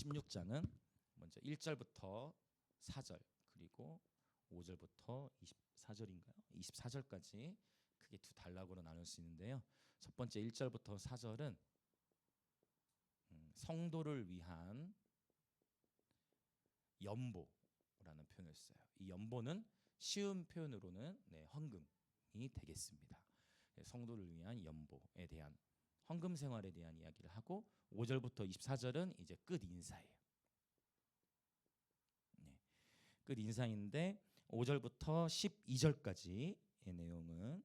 16장은 먼저 1절부터 4절 그리고 5절부터 24절인가요? 24절까지 크게 두 단락으로 나눌 수 있는데요. 첫 번째 1절부터 4절은 성도를 위한 연보라는 표현을 써요. 이 연보는 쉬운 표현으로는 헌금이 되겠습니다. 성도를 위한 연보에 대한 헌금 생활에 대한 이야기를 하고 5절부터 24절은 이제 끝 인사예요. 끝 인사인데 5절부터 12절까지의 내용은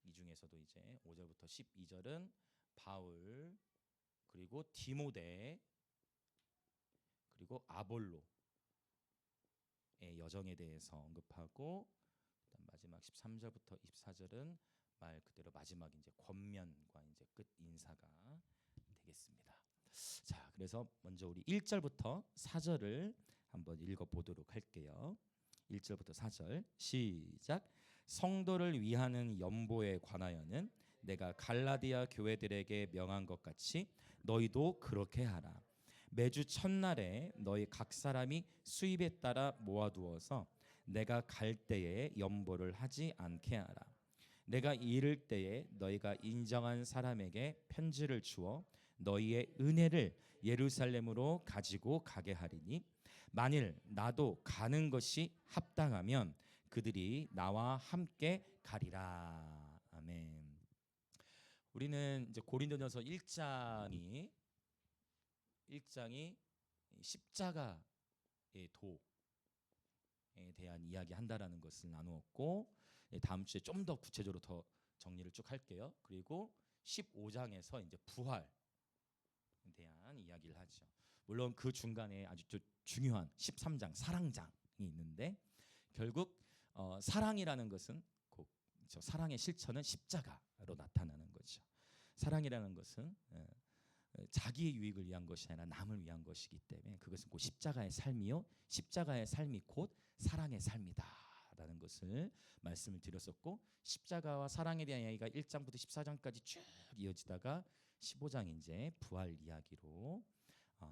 이 중에서도 이제 5절부터 12절은 바울 그리고 디모데 그리고 아볼로의 여정에 대해서 언급하고 마지막 13절부터 24절은 말 그대로 마지막 이제 권면과 이제 끝 인사가 되겠습니다. 자, 그래서 먼저 우리 1절부터 4절을 한번 읽어 보도록 할게요. 1절부터 4절 시작. 성도를 위하는 연보에 관하여는 내가 갈라디아 교회들에게 명한 것 같이 너희도 그렇게 하라. 매주 첫날에 너희 각 사람이 수입에 따라 모아두어서 내가 갈 때에 연보를 하지 않게 하라. 내가 이를 때에 너희가 인정한 사람에게 편지를 주어 너희의 은혜를 예루살렘으로 가지고 가게 하리니 만일 나도 가는 것이 합당하면 그들이 나와 함께 가리라. 아멘. 우리는 이제 고린도전서 1장이 십자가의 도에 대한 이야기 한다라는 것을 나누었고 다음 주에 좀 더 구체적으로 더 정리를 쭉 할게요. 그리고 15장에서 이제 부활에 대한 이야기를 하죠. 물론 그 중간에 아주 중요한 13장 사랑장이 있는데 결국 사랑이라는 것은 꼭 사랑의 실천은 십자가로 나타나는 거죠. 사랑이라는 것은 자기의 유익을 위한 것이 아니라 남을 위한 것이기 때문에 그것은 곧 십자가의 삶이요 십자가의 삶이 곧 사랑의 삶이다라는 것을 말씀을 드렸었고 십자가와 사랑에 대한 이야기가 1장부터 14장까지 쭉 이어지다가 15장 이제 부활 이야기로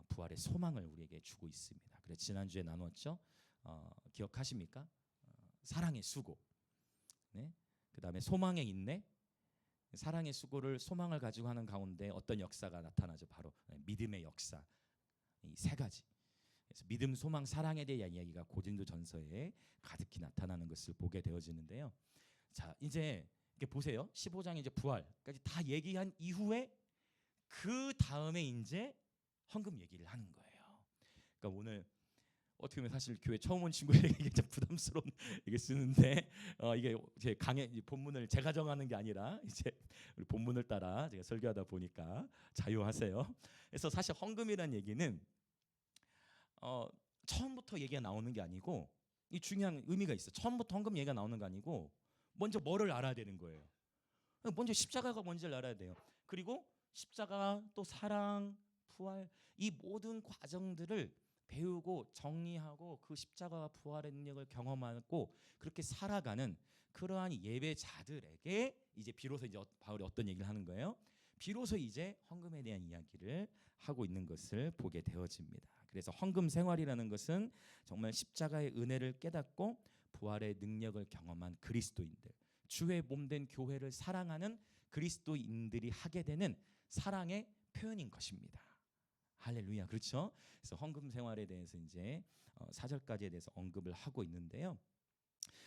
부활의 소망을 우리에게 주고 있습니다. 그래서 지난주에 나누었죠. 기억하십니까? 사랑의 수고, 네? 그 다음에 소망의 인내, 사랑의 수고를 소망을 가지고 하는 가운데 어떤 역사가 나타나죠? 바로 믿음의 역사. 이 세 가지. 그래서 믿음, 소망, 사랑에 대한 이야기가 고린도전서에 가득히 나타나는 것을 보게 되어지는데요. 자, 이제 이렇게 보세요. 15장 이제 부활까지 다 얘기한 이후에 그 다음에 이제 헌금 얘기를 하는 거예요. 그러니까 오늘 어떻게 보면 사실 교회 처음 온 친구에게 이게 좀 부담스러운 이게 쓰는데 이게 제 강의 본문을 제가 정하는 게 아니라 이제 우리 본문을 따라 제가 설교하다 보니까 자유하세요. 그래서 사실 헌금이라는 얘기는 처음부터 얘기가 나오는 게 아니고 이 중요한 의미가 있어. 처음부터 헌금 얘기가 나오는 거 아니고 먼저 뭐를 알아야 되는 거예요. 먼저 십자가가 뭔지를 알아야 돼요. 그리고 십자가 또 사랑, 부활 이 모든 과정들을 배우고 정리하고 그 십자가와 부활의 능력을 경험하고 그렇게 살아가는 그러한 예배자들에게 이제 비로소 이제 바울이 어떤 얘기를 하는 거예요? 비로소 이제 헌금에 대한 이야기를 하고 있는 것을 보게 되어집니다. 그래서 헌금 생활이라는 것은 정말 십자가의 은혜를 깨닫고 부활의 능력을 경험한 그리스도인들, 주의 몸된 교회를 사랑하는 그리스도인들이 하게 되는 사랑의 표현인 것입니다. 할렐루야. 그렇죠? 그래서 헌금 생활에 대해서 이제 4절까지에 대해서 언급을 하고 있는데요.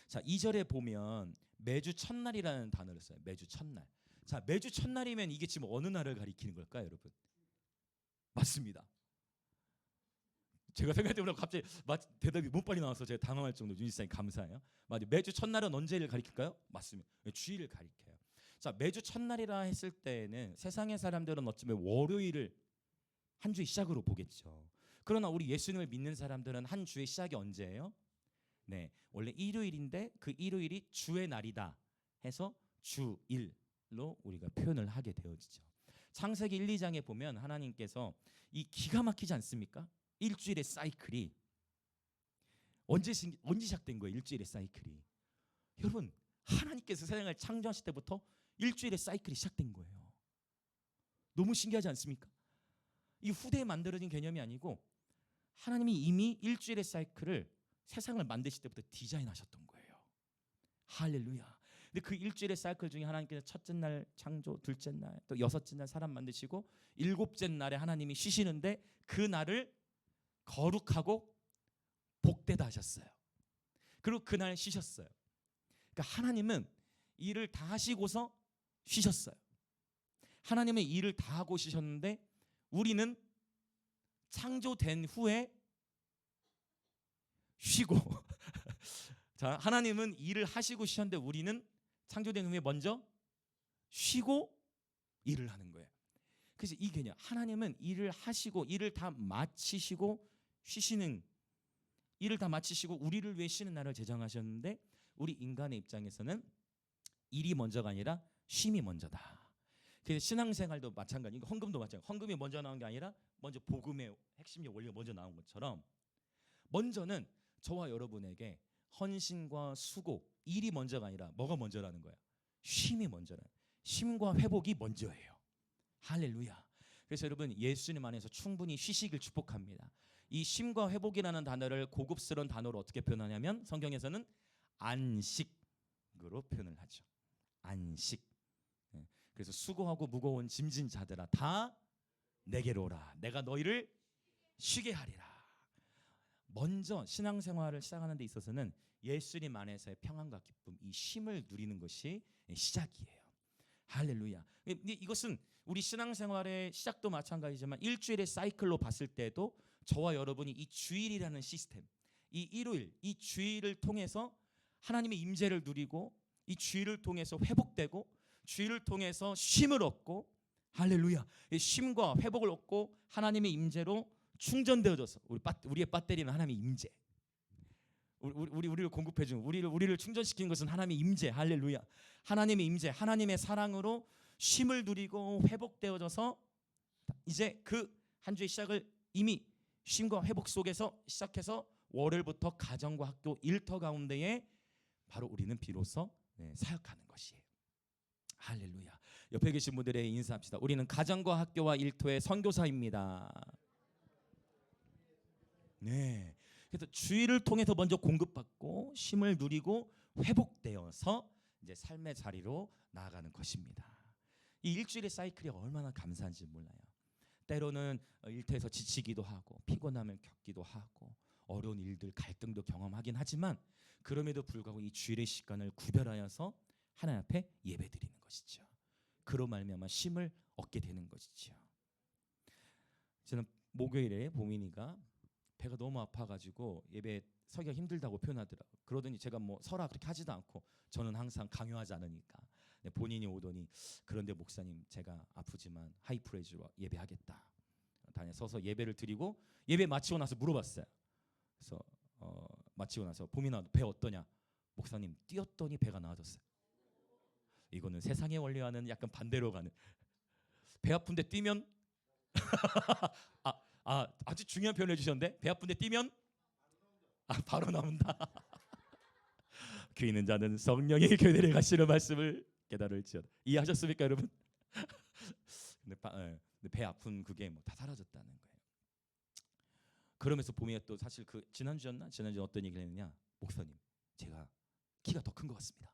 자, 2절에 보면 매주 첫날이라는 단어를 써요. 매주 첫날. 자, 매주 첫날이면 이게 지금 어느 날을 가리키는 걸까요, 여러분? 맞습니다. 제가 생각할 때보다 갑자기 대답이 못빨리 나와서 제가 당황할 정도로 윤지사님 감사해요. 맞아요. 매주 첫날은 언제를 가리킬까요? 맞습니다. 주일을 가리켜요. 자, 매주 첫날이라 했을 때는 세상의 사람들은 어쩌면 월요일을 한 주의 시작으로 보겠죠. 그러나 우리 예수님을 믿는 사람들은 한 주의 시작이 언제예요? 네, 원래 일요일인데 그 일요일이 주의 날이다 해서 주일로 우리가 표현을 하게 되어지죠. 창세기 1, 2장에 보면 하나님께서 이 기가 막히지 않습니까? 일주일의 사이클이 언제 시작된 거예요? 일주일의 사이클이. 여러분, 하나님께서 세상을 창조하실 때부터 일주일의 사이클이 시작된 거예요. 너무 신기하지 않습니까? 이 후대에 만들어진 개념이 아니고 하나님이 이미 일주일의 사이클을 세상을 만드실 때부터 디자인하셨던 거예요. 할렐루야. 근데 그 일주일의 사이클 중에 하나님께서 첫째 날 창조, 둘째 날, 또 여섯째 날 사람 만드시고 일곱째 날에 하나님이 쉬시는데 그 날을 거룩하고 복되다 하셨어요. 그리고 그날 쉬셨어요. 그러니까 하나님은 일을 다 하시고서 쉬셨어요. 하나님은 일을 다 하고 쉬셨는데 우리는 창조된 후에 쉬고 자, 하나님은 일을 하시고 쉬셨는데 우리는 창조된 후에 먼저 쉬고 일을 하는 거예요. 그래서 이 개념, 하나님은 일을 하시고 일을 다 마치시고 쉬시는, 일을 다 마치시고 우리를 위해 쉬는 날을 제정하셨는데 우리 인간의 입장에서는 일이 먼저가 아니라 쉼이 먼저다. 그래서 신앙생활도 마찬가지고 헌금도 마찬가지. 헌금이 먼저 나온 게 아니라 먼저 복음의 핵심이 원리가 먼저 나온 것처럼 먼저는 저와 여러분에게 헌신과 수고, 일이 먼저가 아니라 뭐가 먼저라는 거야? 쉼이 먼저라는. 쉼과 회복이 먼저예요. 할렐루야. 그래서 여러분 예수님 안에서 충분히 쉬시길 축복합니다. 이 쉼과 회복이라는 단어를 고급스러운 단어로 어떻게 표현하냐면 성경에서는 안식으로 표현을 하죠. 안식. 그래서 수고하고 무거운 짐진 자들아 다 내게로 오라. 내가 너희를 쉬게 하리라. 먼저 신앙생활을 시작하는 데 있어서는 예수님 안에서의 평안과 기쁨, 이 쉼을 누리는 것이 시작이에요. 할렐루야. 이것은 우리 신앙생활의 시작도 마찬가지지만 일주일의 사이클로 봤을 때도 저와 여러분이 이 주일이라는 시스템, 이 일요일, 이 주일을 통해서 하나님의 임재를 누리고 이 주일을 통해서 회복되고 주일을 통해서 쉼을 얻고, 할렐루야, 쉼과 회복을 얻고 하나님의 임재로 충전되어져서 우리의 배터리는 하나님의 임재, 우리를 공급해 준 우리를 충전시키는 것은 하나님의 임재. 할렐루야. 하나님의 임재, 하나님의 사랑으로 쉼을 누리고 회복되어져서 이제 그 한 주의 시작을 이미 쉼과 회복 속에서 시작해서 월요일부터 가정과 학교 일터 가운데에 바로 우리는 비로소 사역하는 것이에요. 할렐루야. 옆에 계신 분들의 인사합시다. 우리는 가정과 학교와 일터의 선교사입니다. 네. 그래서 주일을 통해서 먼저 공급받고 쉼을 누리고 회복되어서 이제 삶의 자리로 나아가는 것입니다. 이 일주일의 사이클이 얼마나 감사한지 몰라요. 때로는 일터에서 지치기도 하고 피곤함을 겪기도 하고 어려운 일들, 갈등도 경험하긴 하지만 그럼에도 불구하고 이 주일의 시간을 구별하여서 하나님 앞에 예배드리는 것이죠. 그로 말미암아 쉼을 얻게 되는 것이죠. 저는 목요일에 보민이가 배가 너무 아파가지고 예배 서기가 힘들다고 표현하더라고요. 그러더니 제가 뭐 서라 그렇게 하지도 않고 저는 항상 강요하지 않으니까 본인이 오더니 그런데 목사님 제가 아프지만 하이프레즈로 예배하겠다. 서서 예배를 드리고 예배 마치고 나서 물어봤어요. 그래서 마치고 나서 보민아 배 어떠냐? 목사님 뛰었더니 배가 나아졌어요. 이거는 세상의 원리와는 약간 반대로 가는, 배 아픈데 뛰면 아주 중요한 표현을 해주셨는데 배 아픈데 뛰면 바로 나온다. 귀 있는 자는 성령의 교회를 가시는 말씀을 깨달을지어다. 이해하셨습니까 여러분? 근데 배 아픈 그게 뭐 다 사라졌다는 거예요. 그러면서 봄이가 또 사실 그 지난주에 어떤 얘기를 했느냐, 목사님 제가 키가 더 큰 것 같습니다.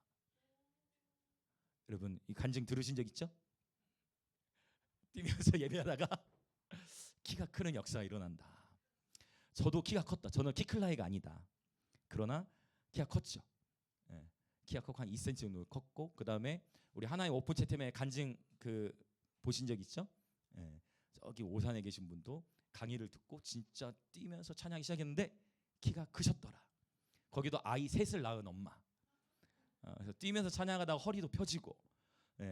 여러분 이 간증 들으신 적 있죠? 뛰면서 예배하다가 키가 크는 역사가 일어난다. 저도 키가 컸다. 저는 키 클 나이가 아니다. 그러나 키가 컸죠. 키가 컸고 한 2cm 정도 컸고, 그 다음에 우리 하나의 오픈 채템의 간증 그 보신 적 있죠? 저기 오산에 계신 분도 강의를 듣고 진짜 뛰면서 찬양하기 시작했는데 키가 크셨더라. 거기도 아이 셋을 낳은 엄마. 그래서 뛰면서 찬양하다가 허리도 펴지고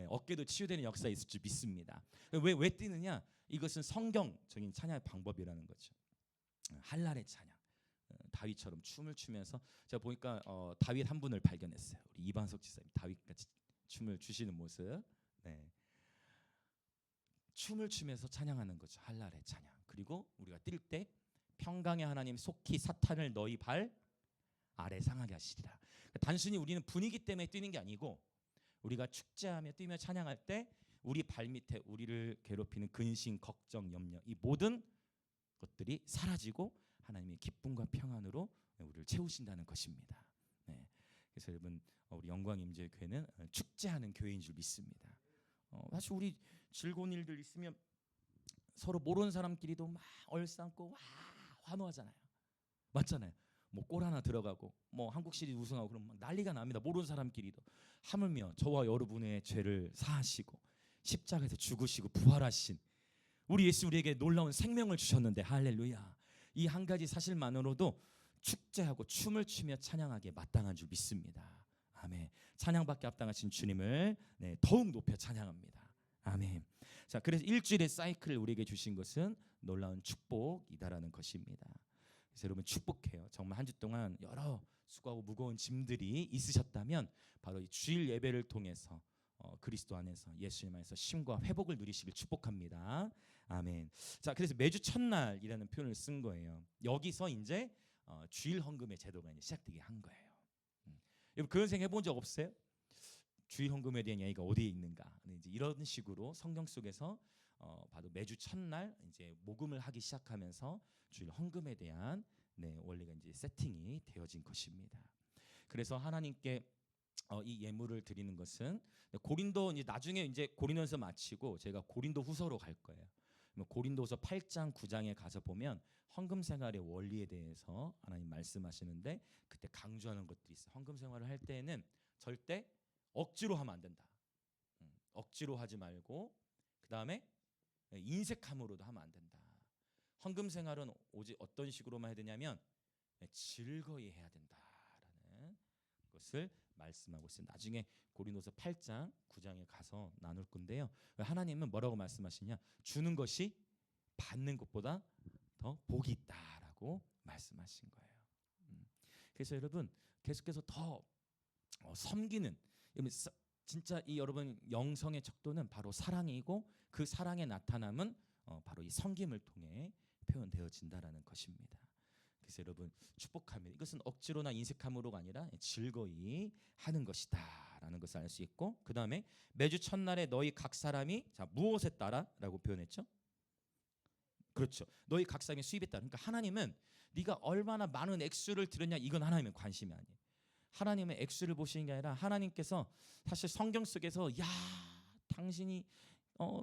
어깨도 치유되는 역사가 있을 줄 믿습니다. 왜 뛰느냐? 이것은 성경적인 찬양의 방법이라는 거죠. 할랄의 찬양. 다윗처럼 춤을 추면서 제가 보니까 다윗 한 분을 발견했어요. 우리 이반석 지사님 다윗같이 춤을 추시는 모습. 춤을 추면서 찬양하는 거죠. 할랄의 찬양. 그리고 우리가 뛸 때 평강의 하나님 속히 사탄을 너희 발 아래 상하게 하시리라. 단순히 우리는 분위기 때문에 뛰는 게 아니고 우리가 축제하며 뛰며 찬양할 때 우리 발밑에 우리를 괴롭히는 근심, 걱정, 염려, 이 모든 것들이 사라지고 하나님의 기쁨과 평안으로 우리를 채우신다는 것입니다. 네. 그래서 여러분, 우리 영광임재교회는 축제하는 교회인 줄 믿습니다. 사실 우리 즐거운 일들 있으면 서로 모르는 사람끼리도 막 얼싸안고 와 환호하잖아요. 맞잖아요. 뭐 골 하나 들어가고 뭐 한국 시리즈 우승하고 그러면 막 난리가 납니다. 모르는 사람끼리도. 하물며 저와 여러분의 죄를 사하시고 십자가에서 죽으시고 부활하신 우리 예수, 우리에게 놀라운 생명을 주셨는데, 할렐루야. 이 한 가지 사실만으로도 축제하고 춤을 추며 찬양하기에 마땅한 줄 믿습니다. 아멘. 찬양받게 합당하신 주님을 더욱 높여 찬양합니다. 아멘. 자, 그래서 일주일의 사이클을 우리에게 주신 것은 놀라운 축복이다라는 것입니다. 그래서 여러분 축복해요. 정말 한 주 동안 여러 수고하고 무거운 짐들이 있으셨다면 바로 이 주일 예배를 통해서 그리스도 안에서, 예수님 안에서 쉼과 회복을 누리시길 축복합니다. 아멘. 자, 그래서 매주 첫날이라는 표현을 쓴 거예요. 여기서 이제 주일 헌금의 제도가 이제 시작되게 한 거예요. 여러분 그런 생각 해본 적 없어요? 주일 헌금에 대한 이야기가 어디에 있는가? 이제 이런 식으로 성경 속에서 바로 매주 첫날 이제 모금을 하기 시작하면서 주일 헌금에 대한 원리가 이제 세팅이 되어진 것입니다. 그래서 하나님께 이 예물을 드리는 것은 고린도 이제 나중에 이제 고린도에서 마치고 제가 고린도 후서로 갈 거예요. 고린도서 8장 9장에 가서 보면 헌금 생활의 원리에 대해서 하나님 말씀하시는데 그때 강조하는 것들이 있어요. 헌금 생활을 할 때에는 절대 억지로 하면 안 된다. 억지로 하지 말고 그 다음에 인색함으로도 하면 안 된다. 헌금 생활은 오직 어떤 식으로만 해야 되냐면 즐거이 해야 된다라는 것을 말씀하고 있어요. 나중에 고린도서 8장 9장에 가서 나눌 건데요. 하나님은 뭐라고 말씀하시냐? 주는 것이 받는 것보다 더 복이 있다라고 말씀하신 거예요. 그래서 여러분 계속해서 더 섬기는, 진짜 이 여러분 영성의 척도는 바로 사랑이고 그 사랑의 나타남은 바로 이 섬김을 통해 표현되어진다라는 것입니다. 그래서 여러분 축복합니다. 이것은 억지로나 인색함으로가 아니라 즐거이 하는 것이다라는 것을 알 수 있고, 그 다음에 매주 첫날에 너희 각 사람이 자 무엇에 따라라고 표현했죠? 그렇죠. 너희 각 사람의 수입에 따라. 그러니까 하나님은 네가 얼마나 많은 액수를 들였냐 이건 하나님의 관심이 아니에요. 하나님의 액수를 보시는 게 아니라 하나님께서 사실 성경 속에서 야 당신이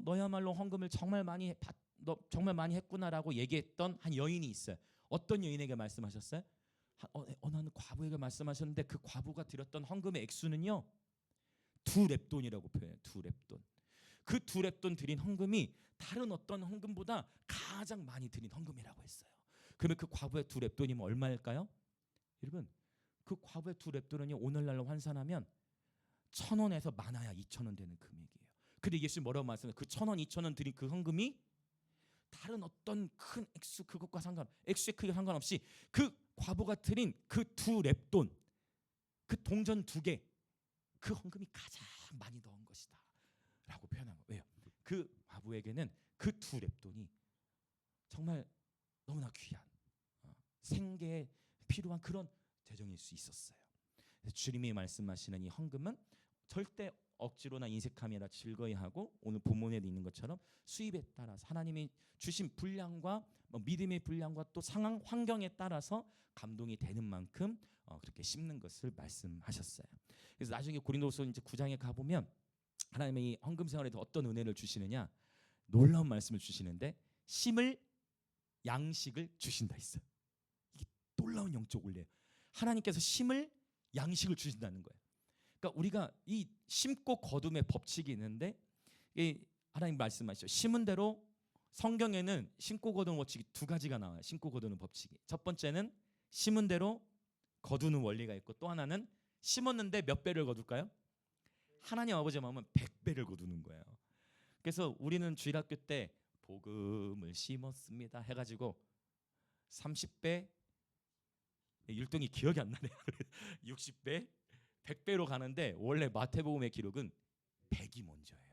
너야말로 헌금을 정말 많이 너 정말 많이 했구나라고 얘기했던 한 여인이 있어요. 어떤 여인에게 말씀하셨어요? 어느 과부에게 말씀하셨는데 그 과부가 드렸던 헌금의 액수는요 2렙돈이라고 표현해요. 2렙돈. 그 2렙돈 드린 헌금이 다른 어떤 헌금보다 가장 많이 드린 헌금이라고 했어요. 그러면 그 과부의 2렙돈이면 얼마일까요? 여러분 그 과부의 2렙돈은요 오늘날로 환산하면 1,000원에서 많아야 2,000원 되는 금액이에요. 근데 예수님 뭐라고 말씀해요? 그 1,000원, 2,000원 드린 그 헌금이 다른 어떤 큰 액수 그것과 액수의 크기와 상관없이 그 과부가 드린 그 2렙돈, 그 동전 2개, 그 헌금이 가장 많이 넣은 것이다 라고 표현한 거예요. 왜요? 그 과부에게는 그 2렙돈이 정말 너무나 귀한 생계에 필요한 그런 재정일 수 있었어요. 주님이 말씀하시는 이 헌금은 절대 억지로나 인색함이 아니라 즐거이 하고 오늘 본문에도 있는 것처럼 수입에 따라서 하나님이 주신 분량과 믿음의 분량과 또 상황 환경에 따라서 감동이 되는 만큼 그렇게 심는 것을 말씀하셨어요. 그래서 나중에 고린도서 이제 9장에 가 보면 하나님의 이 헌금 생활에도 어떤 은혜를 주시느냐 놀라운 말씀을 주시는데 심을 양식을 주신다 했어요. 이게 놀라운 영적 원리예요. 하나님께서 심을 양식을 주신다는 거예요. 그러니까 우리가 이 심고 거둠의 법칙이 있는데 하나님 말씀하시죠. 심은 대로 성경에는 심고 거두는 법칙이 2가지가 나와요. 심고 거두는 법칙이. 첫 번째는 심은 대로 거두는 원리가 있고 또 하나는 심었는데 몇 배를 거둘까요? 하나님 아버지의 마음은 100배를 거두는 거예요. 그래서 우리는 주일학교 때 복음을 심었습니다 해가지고 30배 율동이 기억이 안 나네요. 60배 100배로 가는데 원래 마태복음의 기록은 100이 먼저예요.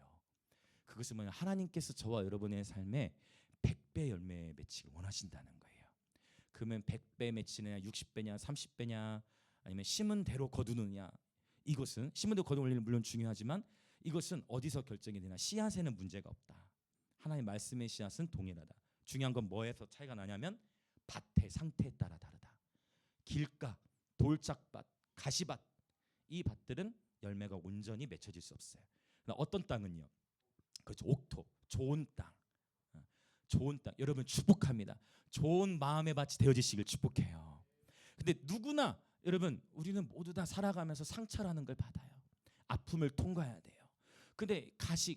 그것은 뭐냐 하나님께서 저와 여러분의 삶에 100배 열매 맺히길 원하신다는 거예요. 그러면 100배 맺히느냐 60배냐 30배냐 아니면 심은 대로 거두느냐, 이것은 심은 대로 거두는 원리는 물론 중요하지만 이것은 어디서 결정이 되나? 씨앗에는 문제가 없다. 하나님의 말씀의 씨앗은 동일하다. 중요한 건 뭐에서 차이가 나냐면 밭의 상태에 따라 다르다. 길가, 돌짝밭, 가시밭, 이 밭들은 열매가 온전히 맺혀질 수 없어요. 그러나 어떤 땅은요? 그렇죠. 옥토, 좋은 땅. 좋은 땅. 여러분 축복합니다. 좋은 마음의 밭이 되어지시길 축복해요. 근데 누구나 여러분 우리는 모두 다 살아가면서 상처라는 걸 받아요. 아픔을 통과해야 돼요. 근데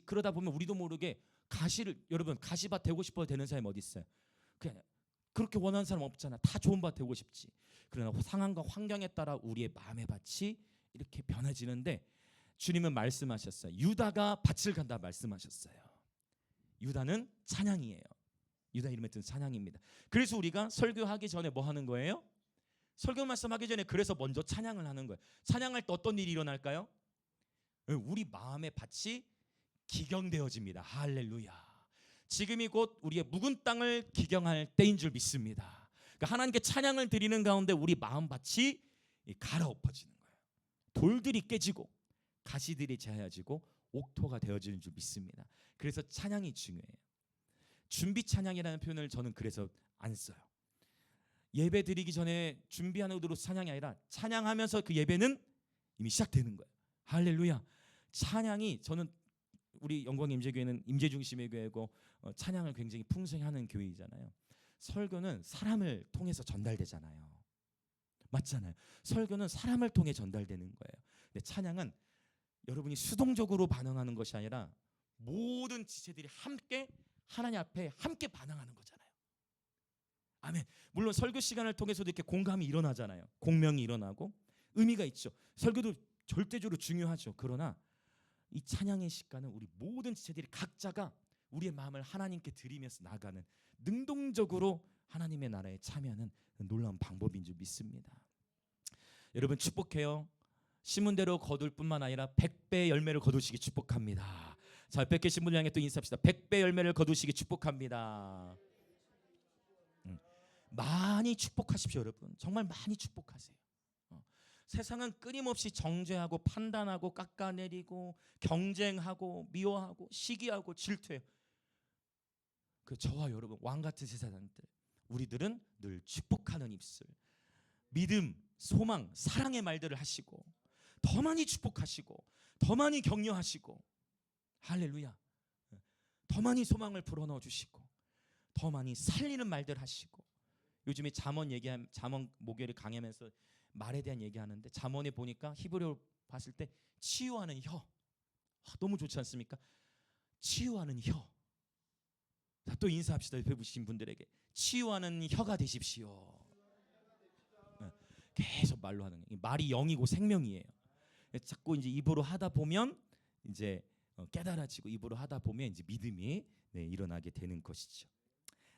그러다 보면 우리도 모르게 여러분 가시밭 되고 싶어도 되는 사람이 어디 있어요? 그냥 그렇게 원하는 사람 없잖아. 다 좋은 밭 되고 싶지. 그러나 상황과 환경에 따라 우리의 마음의 밭이 이렇게 변해지는데 주님은 말씀하셨어요. 유다가 밭을 간다 말씀하셨어요. 유다는 찬양이에요. 유다 이름의 뜻은 찬양입니다. 그래서 우리가 설교하기 전에 뭐 하는 거예요? 설교 말씀하기 전에 그래서 먼저 찬양을 하는 거예요. 찬양할 때 어떤 일이 일어날까요? 우리 마음의 밭이 기경되어집니다. 할렐루야. 지금이 곧 우리의 묵은 땅을 기경할 때인 줄 믿습니다. 그러니까 하나님께 찬양을 드리는 가운데 우리 마음밭이 갈아엎어지는 거예요. 돌들이 깨지고 가시들이 자야지고 옥토가 되어지는 줄 믿습니다. 그래서 찬양이 중요해요. 준비 찬양이라는 표현을 저는 그래서 안 써요. 예배 드리기 전에 준비하는 의도로 찬양이 아니라 찬양하면서 그 예배는 이미 시작되는 거예요. 할렐루야. 찬양이 저는 우리 영광 임재교회는 임재 중심의 교회고 찬양을 굉장히 풍성히 하는 교회이잖아요. 설교는 사람을 통해서 전달되잖아요. 맞잖아요. 설교는 사람을 통해 전달되는 거예요. 근데 찬양은 여러분이 수동적으로 반응하는 것이 아니라 모든 지체들이 함께 하나님 앞에 함께 반응하는 거잖아요. 아멘. 물론 설교 시간을 통해서도 이렇게 공감이 일어나잖아요. 공명이 일어나고 의미가 있죠. 설교도 절대적으로 중요하죠. 그러나 이 찬양의 시간은 우리 모든 지체들이 각자가 우리의 마음을 하나님께 드리면서 나가는 능동적으로 하나님의 나라에 참여하는 놀라운 방법인 줄 믿습니다. 여러분 축복해요. 심은 대로 거둘 뿐만 아니라 100배의 열매를 거두시기 축복합니다. 자, 100개 신분을 향해 또 인사합시다. 100배 열매를 거두시기 축복합니다. 많이 축복하십시오. 여러분 정말 많이 축복하세요. 세상은 끊임없이 정죄하고 판단하고 깎아내리고 경쟁하고 미워하고 시기하고 질투해요. 그 저와 여러분 왕같은 세상들, 우리들은 늘 축복하는 입술, 믿음, 소망, 사랑의 말들을 하시고 더 많이 축복하시고 더 많이 격려하시고 할렐루야, 더 많이 소망을 불어넣어 주시고 더 많이 살리는 말들 하시고. 요즘에 잠언 목요일에 강의하면서 말에 대한 얘기하는데 잠언에 보니까 히브리어로 봤을 때 치유하는 혀, 너무 좋지 않습니까? 치유하는 혀. 자, 또 인사합시다. 옆에 보신 분들에게 치유하는 혀가 되십시오. 계속 말로 하는 거예요. 말이 영이고 생명이에요. 자꾸 이제 입으로 하다 보면 이제 깨달아지고 입으로 하다 보면 이제 믿음이 일어나게 되는 것이죠.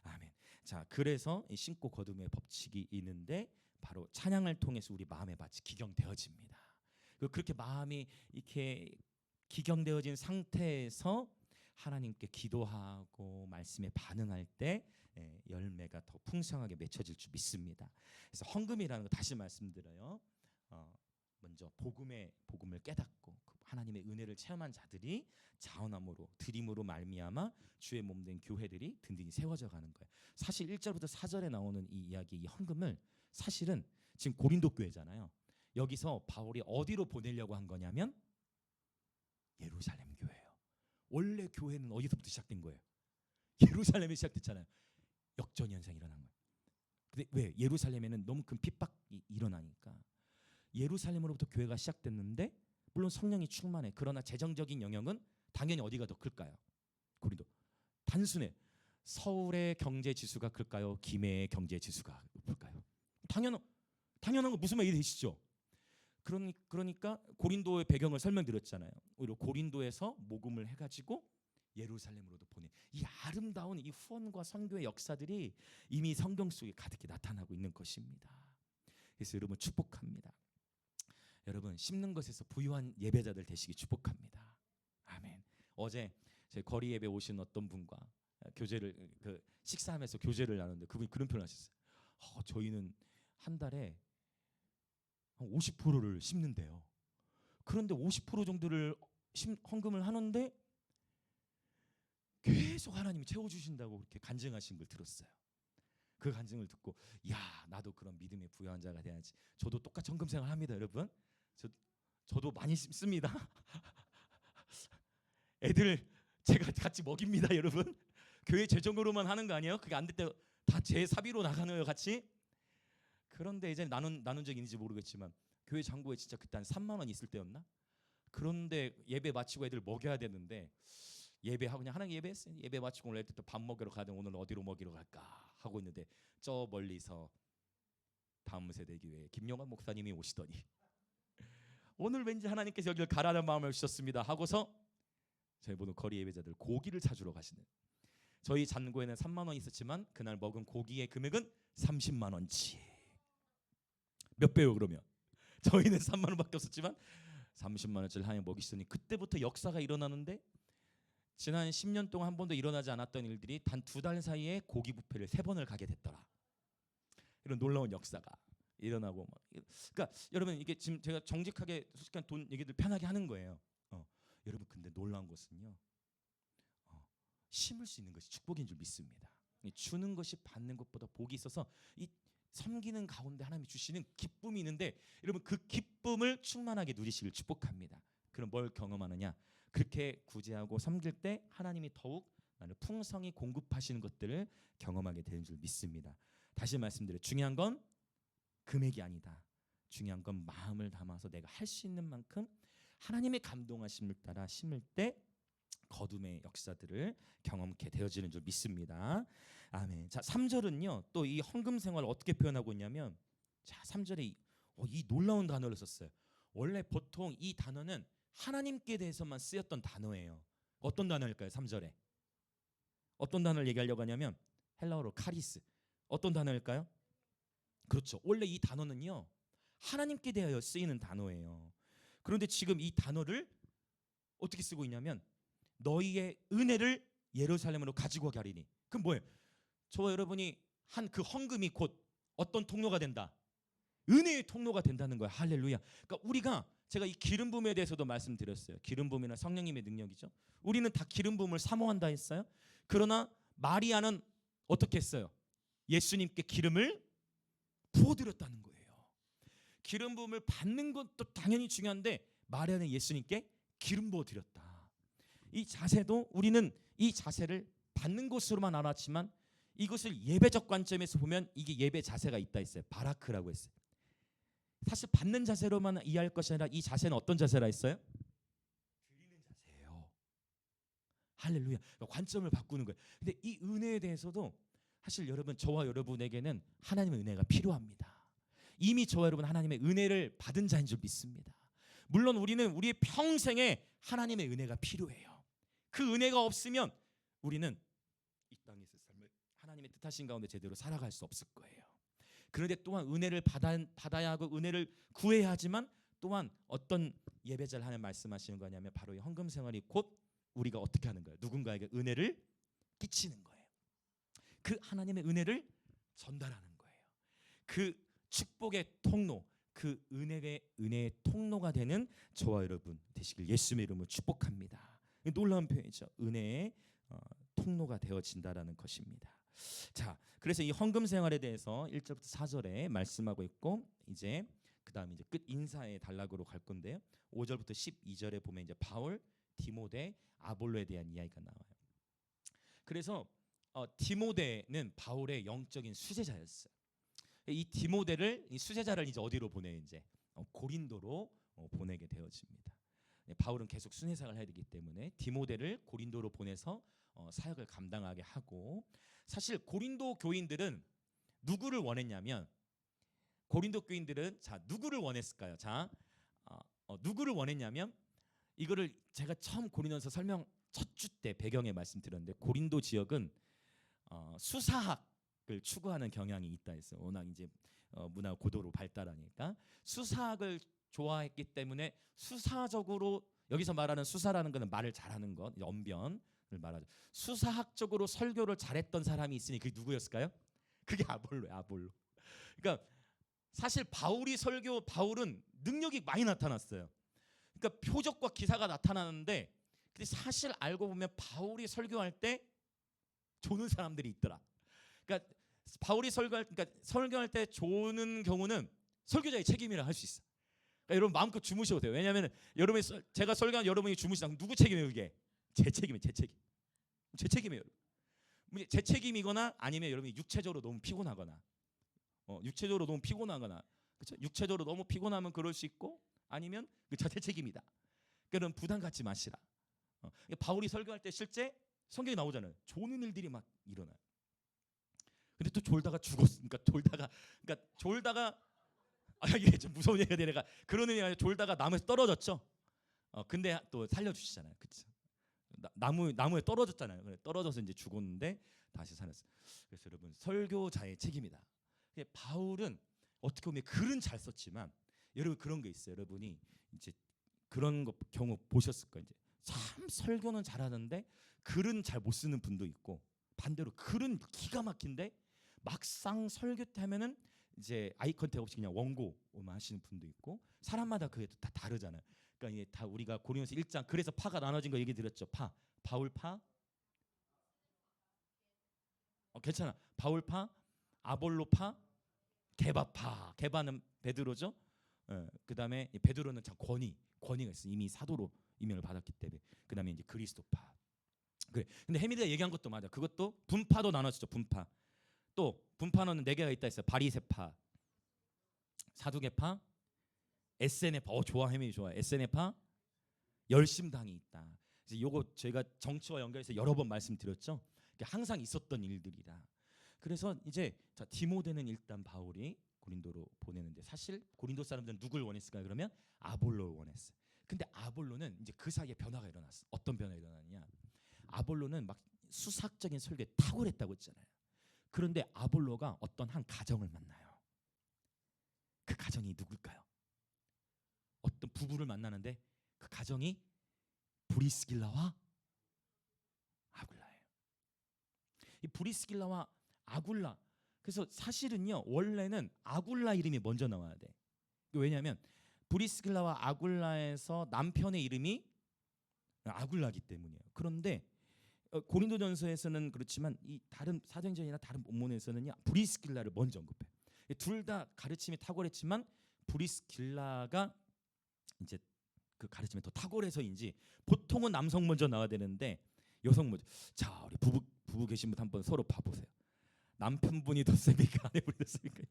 아멘. 자, 그래서 이 심고 거둠의 법칙이 있는데 바로 찬양을 통해서 우리 마음의 밭이 기경되어집니다. 그렇게 마음이 이렇게 기경되어진 상태에서 하나님께 기도하고 말씀에 반응할 때 열매가 더 풍성하게 맺혀질 줄 믿습니다. 그래서 헌금이라는 거 다시 말씀드려요. 먼저 복음을 깨닫고 하나님의 은혜를 체험한 자들이 자원함으로 드림으로 말미암아 주의 몸된 교회들이 든든히 세워져 가는 거예요. 사실 1절부터 4절에 나오는 이 이야기, 이 헌금을 사실은 지금 고린도 교회잖아요. 여기서 바울이 어디로 보내려고 한 거냐면 예루살렘 교회예요. 원래 교회는 어디서부터 시작된 거예요? 예루살렘에 시작됐잖아요. 역전 현상이 일어난 거예요. 근데 왜? 예루살렘에는 너무 큰 핍박이 일어나니까 예루살렘으로부터 교회가 시작됐는데 물론 성령이 충만해. 그러나 재정적인 영역은 당연히 어디가 더 클까요? 고린도. 단순해. 서울의 경제 지수가 클까요? 김해의 경제 지수가 높을까요? 당연한 거 무슨 말이 되시죠? 그러니까 고린도의 배경을 설명드렸잖아요. 오히려 고린도에서 모금을 해가지고 예루살렘으로도 보낸 이 아름다운 이 후원과 선교의 역사들이 이미 성경 속에 가득히 나타나고 있는 것입니다. 그래서 여러분 축복합니다. 여러분 심는 것에서 부유한 예배자들 되시기 축복합니다. 아멘. 어제 제 거리 예배 오신 어떤 분과 교제를 식사하면서 교제를 나누는데 그분이 그런 표현을 하셨어요. 저희는 한 달에 한 50%를 심는데요. 그런데 50% 정도를 헌금을 하는데 계속 하나님이 채워주신다고 그렇게 간증하신 걸 들었어요. 그 간증을 듣고 야, 나도 그런 믿음의 부유한 자가 돼야지. 저도 똑같이 헌금 생활합니다, 여러분. 저도 많이 씁니다. 애들 제가 같이 먹입니다, 여러분. 교회 재정으로만 하는 거 아니에요? 그게 안 될 때 다 제 사비로 나가는 요 같이. 그런데 이제 나눈 적이 있는지 모르겠지만 교회 잔고에 진짜 그때 한 3만 원 있을 때였나? 그런데 예배 마치고 애들 먹여야 되는데 예배하고 그냥 하는 예배했어요. 예배 마치고 오늘 애들 또 밥 먹으러 가야 돼. 오늘 어디로 먹이러 갈까 하고 있는데 저 멀리서 다음 세대 교회 김용환 목사님이 오시더니 오늘 왠지 하나님께서 여기를 가라는 마음을 주셨습니다 하고서 저희 보는 거리 예배자들 고기를 찾으러 가시는. 저희 잔고에는 3만 원 있었지만 그날 먹은 고기의 금액은 30만 원치. 몇 배요 그러면? 저희는 3만 원밖에 없었지만 30만 원짜리 하나님 먹이시더니 그때부터 역사가 일어나는데 지난 10년 동안 한 번도 일어나지 않았던 일들이 단 2달 사이에 고기 뷔페를 3번을 가게 됐더라. 이런 놀라운 역사가 일어나고 그러니까 여러분 이게 지금 제가 정직하게 솔직한 돈 얘기들 편하게 하는 거예요. 여러분 근데 놀라운 것은요. 심을 수 있는 것이 축복인 줄 믿습니다. 주는 것이 받는 것보다 복이 있어서 이 섬기는 가운데 하나님이 주시는 기쁨이 있는데 여러분 그 기쁨을 충만하게 누리시길 축복합니다. 그럼 뭘 경험하느냐? 그렇게 구제하고 섬길 때 하나님이 더욱 나를 풍성히 공급하시는 것들을 경험하게 되는 줄 믿습니다. 다시 말씀드려요. 중요한 건 금액이 아니다. 중요한 건 마음을 담아서 내가 할 수 있는 만큼 하나님의 감동하심을 따라 심을 때 거둠의 역사들을 경험케 되어지는 줄 믿습니다. 아멘. 자, 3절은요. 또 이 헌금 생활을 어떻게 표현하고 있냐면 자, 3절에 이 놀라운 단어를 썼어요. 원래 보통 이 단어는 하나님께 대해서만 쓰였던 단어예요. 어떤 단어일까요? 3절에. 어떤 단어를 얘기하려고 하냐면 헬라어로 카리스. 어떤 단어일까요? 그렇죠. 원래 이 단어는요. 하나님께 대하여 쓰이는 단어예요. 그런데 지금 이 단어를 어떻게 쓰고 있냐면 너희의 은혜를 예루살렘으로 가지고 가게 하리니. 그럼 뭐예요? 저와 여러분이 한 그 헌금이 곧 어떤 통로가 된다? 은혜의 통로가 된다는 거예요. 할렐루야. 그러니까 우리가 제가 이 기름 부음에 대해서도 말씀드렸어요. 기름 부음이나 성령님의 능력이죠. 우리는 다 기름 부음을 사모한다 했어요. 그러나 마리아는 어떻게 했어요? 예수님께 기름을 부어드렸다는 거예요. 기름 부음을 받는 것도 당연히 중요한데 마리아는 예수님께 기름 부어드렸다. 이 자세도 우리는 이 자세를 받는 것으로만 알았지만 이것을 예배적 관점에서 보면 이게 예배 자세가 있다 했어요. 바라크라고 했어요. 사실 받는 자세로만 이해할 것이 아니라 이 자세는 어떤 자세라 했어요? 드리는 자세예요. 할렐루야. 그러니까 관점을 바꾸는 거예요. 근데 이 은혜에 대해서도 사실 여러분 저와 여러분에게는 하나님의 은혜가 필요합니다. 이미 저와 여러분 하나님의 은혜를 받은 자인 줄 믿습니다. 물론 우리는 우리의 평생에 하나님의 은혜가 필요해요. 그 은혜가 없으면 우리는 이 땅에서 삶을 하나님의 뜻하신 가운데 제대로 살아갈 수 없을 거예요. 그런데 또한 은혜를 받아야 하고 은혜를 구해야 하지만 또한 어떤 예배자를 하나님 말씀하시는 거냐면 바로 이 헌금 생활이 곧 우리가 어떻게 하는 거예요? 누군가에게 은혜를 끼치는 거예요. 그 하나님의 은혜를 전달하는 거예요. 그 축복의 통로, 그 은혜의 통로가 되는 저와 여러분 되시길 예수님의 이름으로 축복합니다. 놀라운 표현이죠. 은혜의 통로가 되어진다라는 것입니다. 자, 그래서 이 헌금 생활에 대해서 1절부터 4절에 말씀하고 있고 이제 그다음에 이제 끝 인사의 단락으로 갈 건데요. 5절부터 12절에 보면 이제 바울, 디모데, 아볼로에 대한 이야기가 나와요. 그래서 디모데는 바울의 영적인 수제자였어요. 이 디모데를 이 수제자를 이제 어디로 보내요? 이제 고린도로 보내게 되어집니다. 바울은 계속 순회상을 해야 되기 때문에 디모데를 고린도로 보내서 사역을 감당하게 하고 사실 고린도 교인들은 누구를 원했냐면 고린도 교인들은 자 누구를 원했을까요? 자 누구를 원했냐면 이거를 제가 처음 고린도서 설명 첫 주 때 배경에 말씀드렸는데 고린도 지역은 수사학을 추구하는 경향이 있다 했어요. 워낙 이제 문화가 고도로 발달하니까 수사학을 좋아했기 때문에 수사적으로 여기서 말하는 수사라는 것은 말을 잘하는 것, 언변을 말하죠. 수사학적으로 설교를 잘했던 사람이 있으니 그게 누구였을까요? 그게 아볼로예요. 아볼로. 그러니까 사실 바울은 능력이 많이 나타났어요. 그러니까 표적과 기사가 나타나는데, 근데 사실 알고 보면 바울이 설교할 때 조는 사람들이 있더라. 그러니까 바울이 설교할 때 조는 경우는 설교자의 책임이라 할 수 있어. 그러니까 여러분 마음껏 주무셔도 돼요. 왜냐하면 여러분이 제가 설교한 여러분이 주무시다 누구 책임이에요? 그게 제 책임이에요. 제 책임이에요. 제 책임이거나 아니면 여러분이 육체적으로 너무 피곤하거나, 그렇죠? 육체적으로 너무 피곤하면 그럴 수 있고, 아니면 그 자체 책임이다. 그런 부담 갖지 마시라. 바울이 설교할 때 실제 성경에 나오잖아요. 조는 일들이 막 일어나요. 근데 또 졸다가 죽었어. 그러니까 졸다가 이게 좀 무서운 얘기가 되니까 그런 의미가 아니라 졸다가 나무에서 떨어졌죠. 근데 또 살려주시잖아요. 그렇죠? 나무에 떨어졌잖아요. 떨어져서 이제 죽었는데 다시 살았어요. 그래서 여러분 설교자의 책임이다. 바울은 어떻게 보면 글은 잘 썼지만 여러분 그런 게 있어요. 여러분이 이제 그런 경우 보셨을 거예요. 이제 참 설교는 잘하는데 글은 잘 못 쓰는 분도 있고, 반대로 글은 기가 막힌데 막상 설교 때 하면은 이제 아이 컨택 없이 그냥 원고만 하시는 분도 있고, 사람마다 그게 다 다르잖아요. 그러니까 이게 다 우리가 고린도서 1장 그래서 파가 나눠진 거 얘기 드렸죠. 바울파, 괜찮아. 바울파, 아볼로파, 게바파. 게바는 베드로죠. 그다음에 베드로는 참 권위가 있어. 이미 사도로 임명을 받았기 때문에. 그다음에 이제 그리스도파. 그래. 근데 해미드가 얘기한 것도 맞아. 그것도 분파도 나눠지죠. 분파. 또 분파는 4개가 있다 했어요. 바리새파, 사두개파, SNF파. 좋아, 해미 좋아. SNF파, 열심당이 있다. 그래서 요거 저희가 정치와 연결해서 여러 번 말씀드렸죠. 항상 있었던 일들이다. 그래서 이제 디모데는 일단 바울이 고린도로 보내는데, 사실 고린도 사람들은 누굴 원했을까요? 그러면 아볼로를 원했어요. 근데 아볼로는 이제 그 사이에 변화가 일어났어. 어떤 변화가 일어났냐? 아볼로는 막 수학적인 설교에 탁월했다고 했잖아요. 그런데 아볼로가 어떤 한 가정을 만나요. 그 가정이 누굴까요? 어떤 부부를 만나는데 그 가정이 브리스길라와 아굴라예요. 이 브리스길라와 아굴라. 그래서 사실은요, 원래는 아굴라 이름이 먼저 나와야 돼. 왜냐하면 브리스길라와 아굴라에서 남편의 이름이 아굴라기 때문이에요. 그런데 고린도전서에서는 그렇지만 이 다른 사도행전이나 다른 본문에서는요, 브리스길라를 먼저 언급해요. 둘 다 가르침이 탁월했지만 브리스길라가 이제 그 가르침이 더 탁월해서인지 보통은 남성 먼저 나와야 되는데 여성 먼저. 자, 우리 부부 계신 분 한번 서로 봐보세요. 남편분이 더 셉니까? 아내분이 더 셉니까?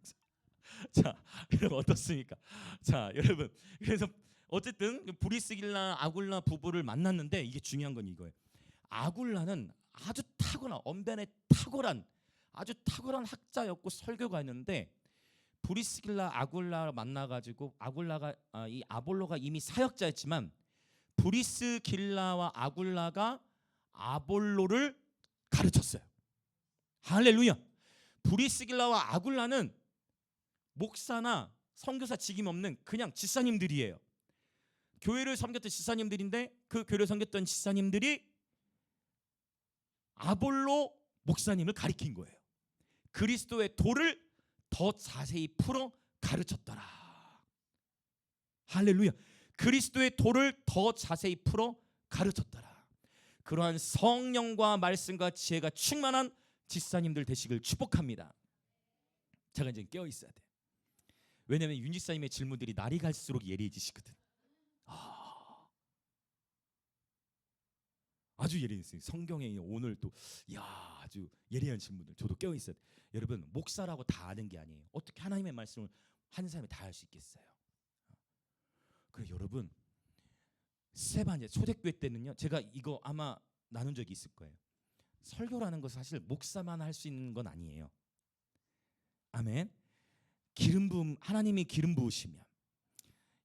자, 여러분 어떻습니까? 자, 여러분 그래서 어쨌든 브리스길라 아굴라 부부를 만났는데 이게 중요한 건 이거예요. 아굴라는 아주 탁월한 언변에 아주 탁월한 학자였고 설교가였는데, 브리스길라 아굴라 만나가지고 이 아볼로가 이미 사역자였지만 브리스길라와 아굴라가 아볼로를 가르쳤어요. 할렐루야. 브리스길라와 아굴라는 목사나 선교사 직임 없는 그냥 지사님들이에요. 교회를 섬겼던 지사님들인데 그 교회를 섬겼던 지사님들이 아볼로 목사님을 가리킨 거예요. 그리스도의 도를 더 자세히 풀어 가르쳤더라. 할렐루야. 그리스도의 도를 더 자세히 풀어 가르쳤더라. 그러한 성령과 말씀과 지혜가 충만한 지사님들 되시길 축복합니다. 제가 이제 깨어 있어야 돼. 왜냐하면 윤 지사님의 질문들이 날이 갈수록 예리해지시거든. 아주 예리했어요. 성경에 오늘 또 아주 예리한 질문들. 저도 깨어 있어야 돼. 여러분 목사라고 다 아는 게 아니에요. 어떻게 하나님의 말씀을 한 사람이 다 할 수 있겠어요? 그래 여러분, 세반제 초대교회 때는요, 제가 이거 아마 나눈 적이 있을 거예요. 설교라는 것은 사실 목사만 할 수 있는 건 아니에요. 아멘. 기름 부음, 하나님이 기름 부으시면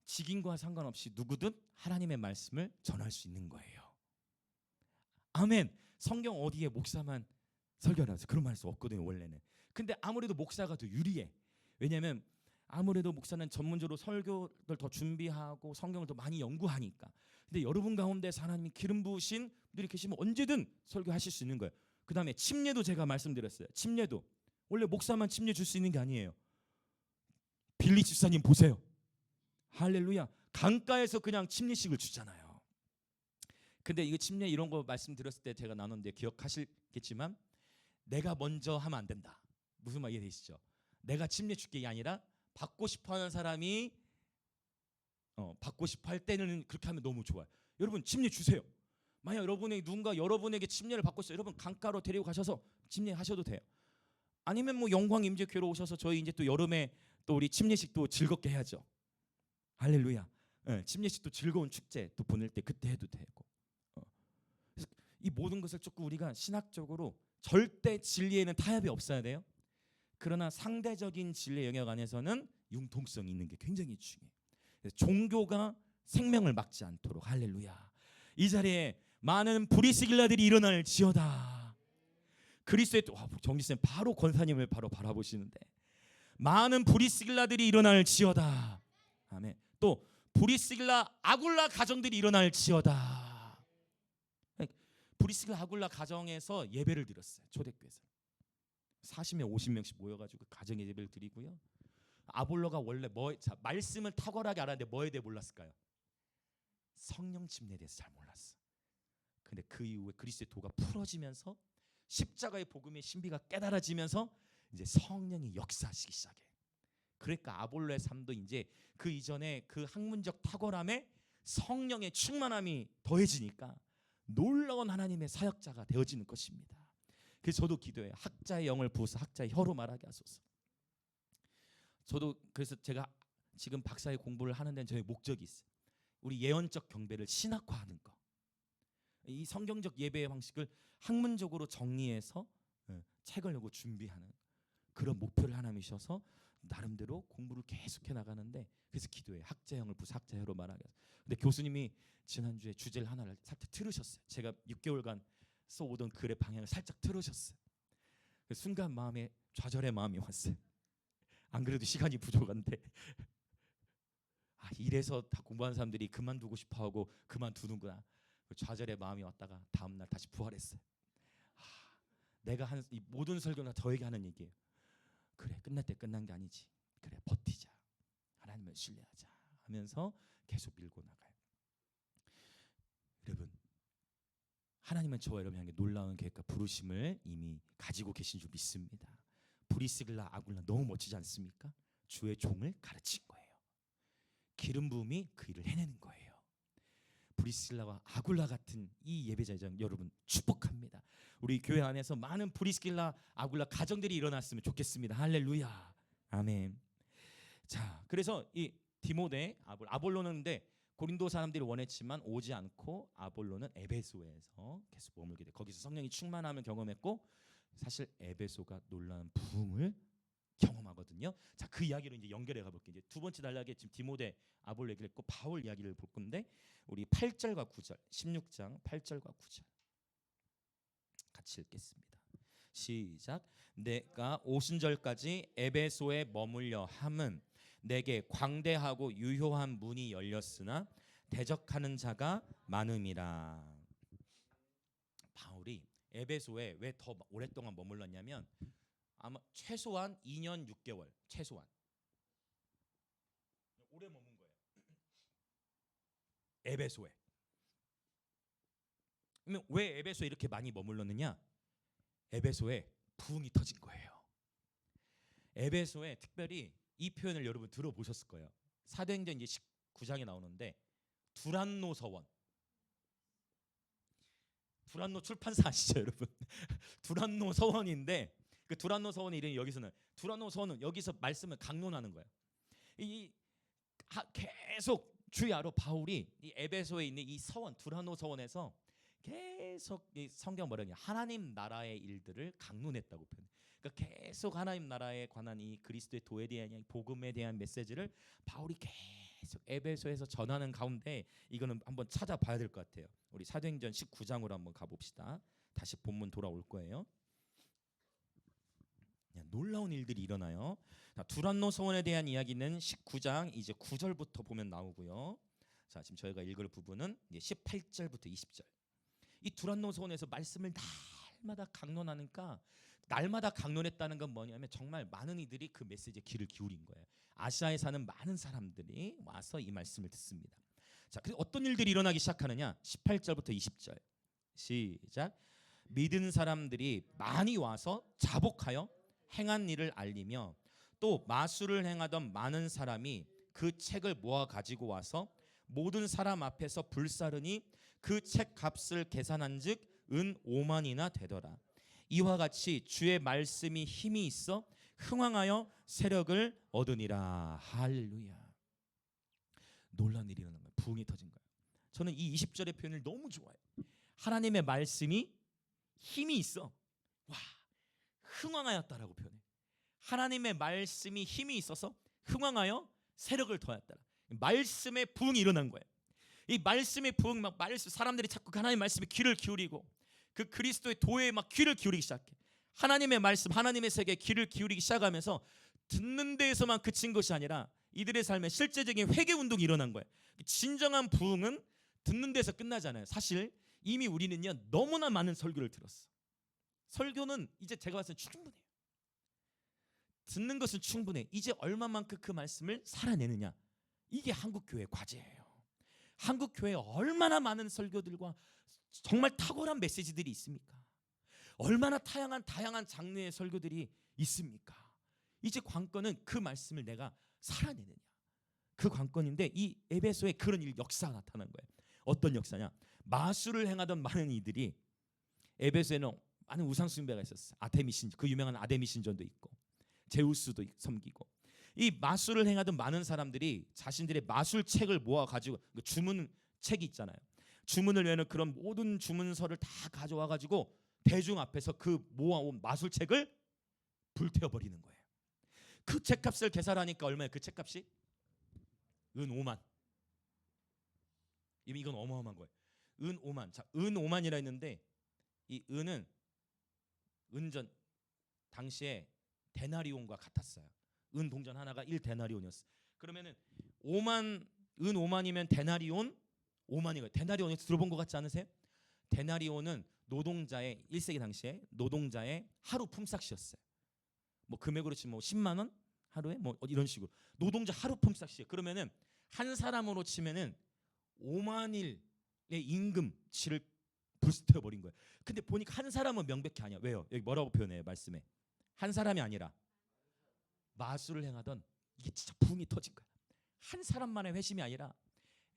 직인과 상관없이 누구든 하나님의 말씀을 전할 수 있는 거예요. 아멘. 성경 어디에 목사만 설교를 하세요? 그런 말 할 수 없거든요, 원래는. 근데 아무래도 목사가 더 유리해. 왜냐하면 아무래도 목사는 전문적으로 설교를 더 준비하고 성경을 더 많이 연구하니까. 근데 여러분 가운데서 하나님이 기름 부으신 분들이 계시면 언제든 설교하실 수 있는 거예요. 그 다음에 침례도 제가 말씀드렸어요. 침례도 원래 목사만 침례 줄 수 있는 게 아니에요. 빌리 집사님 보세요. 할렐루야. 강가에서 그냥 침례식을 주잖아요. 근데 이거 침례 이런 거 말씀드렸을 때 제가 나눴는데 기억하시겠지만 내가 먼저 하면 안 된다. 무슨 말 이해되시죠? 내가 침례 줄게 아니라 받고 싶어하는 사람이 받고 싶어 할 때는 그렇게 하면 너무 좋아요. 여러분 침례 주세요. 만약 여러분이 누군가 여러분에게 침례를 받고 있어요. 여러분 강가로 데리고 가셔서 침례하셔도 돼요. 아니면 뭐 영광 임재교로 오셔서 저희 이제 또 여름에 또 우리 침례식도 즐겁게 해야죠. 할렐루야. 침례식도 즐거운 축제 또 보낼 때 그때 해도 되고. 그래서 이 모든 것을 조금 우리가 신학적으로 절대 진리에는 타협이 없어야 돼요. 그러나 상대적인 진리의 영역 안에서는 융통성이 있는 게 굉장히 중요해요. 그래서 종교가 생명을 막지 않도록 할렐루야. 이 자리에 많은 브리스길라들이 일어날지어다. 그리스도의 정지쌤 바로 권사님을 바로 바라보시는데 많은 브리스길라들이 일어날지어다. 아멘. 또 브리스길라 아굴라 가정들이 일어날지어다. 브리스길라 아굴라 가정에서 예배를 드렸어요. 초대교회에서 40명 50명씩 모여가지고 가정 예배를 드리고요. 아볼로가 원래 말씀을 탁월하게 알았는데 뭐에 대해 몰랐을까요? 성령 침례에 대해서 잘 몰랐어. 근데 그 이후에 그리스도의 도가 풀어지면서 십자가의 복음의 신비가 깨달아지면서 이제 성령이 역사하시기 시작해. 그러니까 아볼로의 삶도 이제 그 이전에 그 학문적 탁월함에 성령의 충만함이 더해지니까 놀라운 하나님의 사역자가 되어지는 것입니다. 그래서 저도 기도해요. 학자의 영을 부어서 학자의 혀로 말하게 하소서. 저도 그래서 제가 지금 박사의 공부를 하는 데는 저의 목적이 있어요. 우리 예언적 경배를 신학화하는 거. 이 성경적 예배의 방식을 학문적으로 정리해서 책을 내고 준비하는 그런 목표를 하나님이셔서 나름대로 공부를 계속해 나가는데 그래서 기도해요. 학자의 영을 부어서 학자의 혀로 말하게 하소서. 근데 교수님이 지난주에 주제를 하나를 살짝 틀으셨어요. 제가 6개월간 써오던 글의 방향을 살짝 틀으셨어요. 순간 마음에 좌절의 마음이 왔어요. 안 그래도 시간이 부족한데 이래서 다 공부하는 사람들이 그만두고 싶어하고 그만두는구나. 좌절의 마음이 왔다가 다음날 다시 부활했어요. 내가 한 이 모든 설교는 저에게 하는 얘기예요. 그래 끝날 때 끝난 게 아니지. 그래 버티자. 하나님을 신뢰하자 하면서 계속 밀고 나가요. 여러분 하나님은 저와 여러분 향해 놀라운 계획과 부르심을 이미 가지고 계신 줄 믿습니다. 브리스길라 아굴라 너무 멋지지 않습니까? 주의 종을 가르친 거예요. 기름 부음이 그 일을 해내는 거예요. 브리스길라와 아굴라 같은 이 예배자장 여러분 축복합니다. 우리 교회 안에서 많은 브리스길라 아굴라 가정들이 일어났으면 좋겠습니다. 할렐루야. 아멘. 자, 그래서 이 디모데 아볼로는데 고린도 사람들이 원했지만 오지 않고 아볼로는 에베소에서 계속 머물게 돼. 거기서 성령이 충만함을 경험했고 사실 에베소가 놀라운 부흥을 경험하거든요. 자, 그 이야기로 이제 연결해 가볼게요. 이제 두 번째 단락에 지금 디모데 아볼로 얘기를 했고 바울 이야기를 볼 건데 우리 8절과 9절 16장 8절과 9절 같이 읽겠습니다. 시작. 내가 오순절까지 에베소에 머물려 함은 내게 광대하고 유효한 문이 열렸으나 대적하는 자가 많음이라. 바울이 에베소에 왜 더 오랫동안 머물렀냐면 아마 최소한 2년 6개월 최소한 오래 머문 거예요. 에베소에. 그러면 왜 에베소에 이렇게 많이 머물렀느냐? 에베소에 부흥이 터진 거예요. 에베소에 특별히 이 표현을 여러분 들어보셨을 거예요. 사도행전 이제 19장에 나오는데 두란노 서원. 두란노 출판사 아시죠, 여러분? 두란노 서원인데 그 두란노 서원의 이름이 여기서는 두란노 서원은 여기서 말씀을 강론하는 거예요. 계속 주야로 바울이 이 에베소에 있는 이 서원 두란노 서원에서 계속 이 성경 뭐라냐 하나님 나라의 일들을 강론했다고 표현해. 그러니까 계속 하나님 나라에 관한 이 그리스도의 도에 대한 복음에 대한 메시지를 바울이 계속 에베소에서 전하는 가운데 이거는 한번 찾아봐야 될 것 같아요. 우리 사도행전 19장으로 한번 가봅시다. 다시 본문 돌아올 거예요. 놀라운 일들이 일어나요. 자, 두란노 서원에 대한 이야기는 19장 이제 9절부터 보면 나오고요. 자, 지금 저희가 읽을 부분은 이제 18절부터 20절. 이 두란노 서원에서 말씀을 날마다 강론하니까 날마다 강론했다는 건 뭐냐면 정말 많은 이들이 그 메시지에 귀를 기울인 거예요. 아시아에 사는 많은 사람들이 와서 이 말씀을 듣습니다. 자, 그리고 어떤 일들이 일어나기 시작하느냐? 18절부터 20절 시작. 믿은 사람들이 많이 와서 자복하여 행한 일을 알리며 또 마술을 행하던 많은 사람이 그 책을 모아 가지고 와서 모든 사람 앞에서 불사르니 그 책 값을 계산한즉 은 5만이나 되더라. 이와 같이 주의 말씀이 힘이 있어 흥왕하여 세력을 얻으니라. 할렐루야. 놀라운 일이 일어난 거예요. 부흥이 터진 거예요. 저는 이 20절의 표현을 너무 좋아해요. 하나님의 말씀이 힘이 있어. 와, 흥왕하였다라고 표현해. 하나님의 말씀이 힘이 있어서 흥왕하여 세력을 더하였다라. 말씀의 부흥이 일어난 거예요. 이 말씀의 부흥, 막 말씀, 사람들이 자꾸 하나님의 말씀에 귀를 기울이고 그 그리스도의 도에 막 귀를 기울이기 시작해. 하나님의 말씀, 하나님의 세계에 귀를 기울이기 시작하면서 듣는 데에서만 그친 것이 아니라 이들의 삶에 실제적인 회개 운동이 일어난 거예요. 진정한 부흥은 듣는 데서 끝나잖아요. 사실 이미 우리는요 너무나 많은 설교를 들었어. 설교는 이제 제가 봤을 때 충분해요. 듣는 것은 충분해. 이제 얼마만큼 그 말씀을 살아내느냐, 이게 한국교회의 과제예요. 한국교회에 얼마나 많은 설교들과 정말 탁월한 메시지들이 있습니까? 얼마나 다양한 장르의 설교들이 있습니까? 이제 관건은 그 말씀을 내가 살아내느냐, 그 관건인데 이 에베소에 그런 역사가 나타난 거예요. 어떤 역사냐? 마술을 행하던 많은 이들이, 에베소에는 많은 우상 숭배가 있었어요. 아테미신, 그 유명한 아데미신전도 있고 제우스도 섬기고, 이 마술을 행하던 많은 사람들이 자신들의 마술 책을 모아 가지고, 그 주문 책이 있잖아요. 주문을 외우는 그런 모든 주문서를 다 가져와 가지고 대중 앞에서 그 모아온 마술 책을 불태워 버리는 거예요. 그 책값을 계산하니까 얼마예요? 그 책값이 은 5만. 이건 어마어마한 거예요. 은 5만. 자, 은 5만이라 했는데 이 은은 은전 당시에 데나리온과 같았어요. 은 동전 하나가 1데나리온이었어. 그러면은 5만, 은 5만이면 데나리온 5만이거든요. 데나리온에 들어본 것 같지 않으세요? 데나리온은 노동자의 1세기 당시에 노동자의 하루 품삯이었어요. 뭐 금액으로 치면 뭐 10만 원 하루에 뭐 이런 식으로 노동자 하루 품삯이에요. 그러면은 한 사람으로 치면은 5만일의 임금치를 불태워 버린 거예요. 근데 보니까 한 사람은 명백히 아니야. 왜요? 여기 뭐라고 표현해요? 말씀에 한 사람이 아니라 마술을 행하던, 이게 진짜 붕이 터진 거야. 한 사람만의 회심이 아니라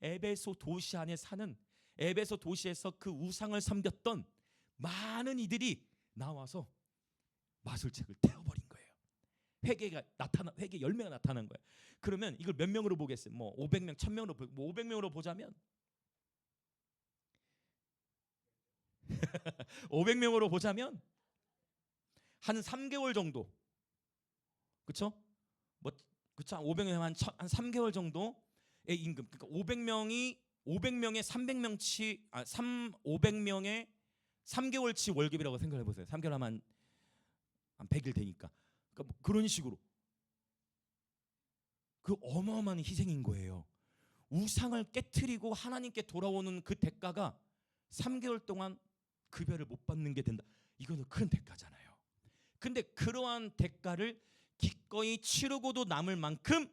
에베소 도시 안에 사는, 에베소 도시에서 그 우상을 섬겼던 많은 이들이 나와서 마술책을 태워버린 거예요. 회개 열매가 나타난 거예요. 그러면 이걸 몇 명으로 보겠어요? 뭐 500명, 1000명으로 뭐 500명으로 보자면 500명으로 보자면 한 3개월 정도, 그렇죠? 뭐 그렇죠? 500명 한 3개월 정도의 임금. 그러니까 500명의 300명치 500명의 3개월치 월급이라고 생각해 보세요. 3개월 하면 한 100일 되니까. 그러니까 뭐 그런 식으로 그 어마어마한 희생인 거예요. 우상을 깨트리고 하나님께 돌아오는 그 대가가 3개월 동안 급여를 못 받는 게 된다. 이거는 큰 대가잖아요. 근데 그러한 대가를 기꺼이 치르고도 남을 만큼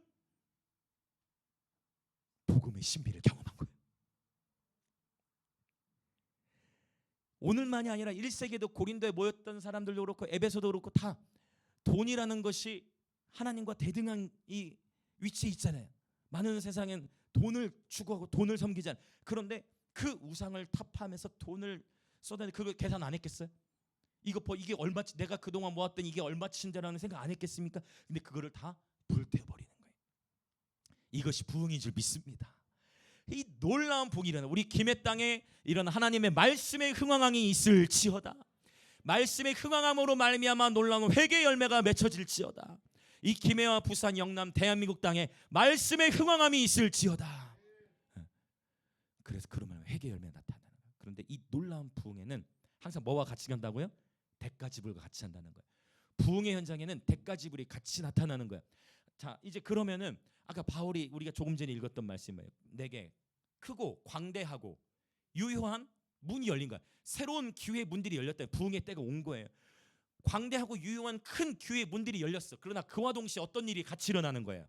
복음의 신비를 경험한 거예요. 오늘만이 아니라 1세기에도 고린도에 모였던 사람들도 그렇고 에베소도 그렇고 다 돈이라는 것이 하나님과 대등한 이 위치에 있잖아요. 많은 세상엔 돈을 추구하고 돈을 섬기잖아요. 그런데 그 우상을 타파하면서 돈을 쏟아내, 그걸 계산 안 했겠어요? 이게 얼마치, 내가 그동안 모았던 이게 얼마치인데라는 생각 안 했겠습니까? 근데 그거를 다 불태워버리는 거예요. 이것이 부흥인 줄 믿습니다. 이 놀라운 부흥이 일어나, 우리 김해 땅에 이런 하나님의 말씀의 흥왕함이 있을지어다. 말씀의 흥왕함으로 말미암아 놀라운 회개 열매가 맺혀질지어다. 이 김해와 부산, 영남, 대한민국 땅에 말씀의 흥왕함이 있을지어다. 그래서 그러면 회개 열매가 나타나는 거예요. 그런데 이 놀라운 부흥에는 항상 뭐와 같이 간다고요? 대가지불과 같이 한다는 거예요. 부흥의 현장에는 대가지불이 같이 나타나는 거예요. 자, 이제 그러면은 아까 바울이 우리가 조금 전에 읽었던 말씀이에요. 내게 크고 광대하고 유효한 문이 열린 거야. 새로운 기회의 문들이 열렸다. 부흥의 때가 온 거예요. 광대하고 유용한 큰 교회 문들이 열렸어. 그러나 그와 동시에 어떤 일이 같이 일어나는 거예요?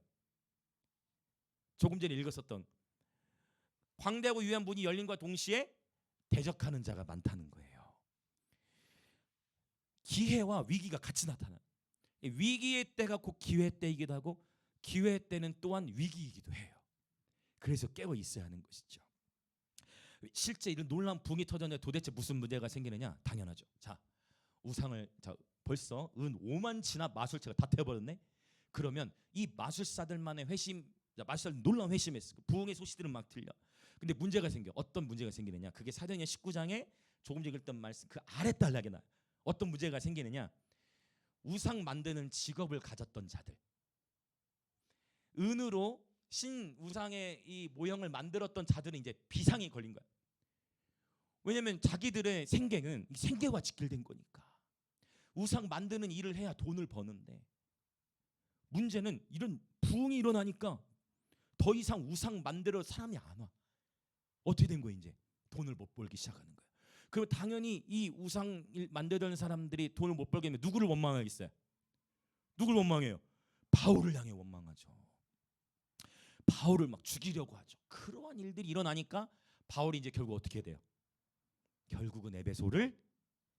조금 전에 읽었었던 광대하고 유용한 문이 열림과 동시에 대적하는 자가 많다는 거예요. 기회와 위기가 같이 나타나요. 위기의 때가 곧 기회의 때이기도 하고 기회의 때는 또한 위기이기도 해요. 그래서 깨어 있어야 하는 것이죠. 실제 이런 놀라운 붕이 터졌는데 도대체 무슨 문제가 생기느냐? 당연하죠. 자, 우상을 벌써 은 5만치나 마술체가 다 태워버렸네. 그러면 이 마술사들만의 회심, 마술사들 놀라운 회심했어. 부흥의 소식들은 막 들려. 근데 문제가 생겨. 어떤 문제가 생기느냐? 그게 사도행전 19장에 조금 전에 읽던 말씀 그 아래 단락에 나요. 어떤 문제가 생기느냐? 우상 만드는 직업을 가졌던 자들, 은으로 신 우상의 이 모형을 만들었던 자들은 이제 비상이 걸린 거야. 왜냐하면 자기들의 생계는 생계와 직결된 거니까. 우상 만드는 일을 해야 돈을 버는데 문제는 이런 부흥이 일어나니까 더 이상 우상 만들어 사람이 안 와. 어떻게 된 거야? 이제 돈을 못 벌기 시작하는 거야. 그럼 당연히 이 우상 만들던 사람들이 돈을 못 벌게 되면 누구를 원망하겠어요? 누구를 원망해요? 바울을 향해 원망하죠. 바울을 막 죽이려고 하죠. 그러한 일들이 일어나니까 바울이 이제 결국 어떻게 돼요? 결국은 에베소를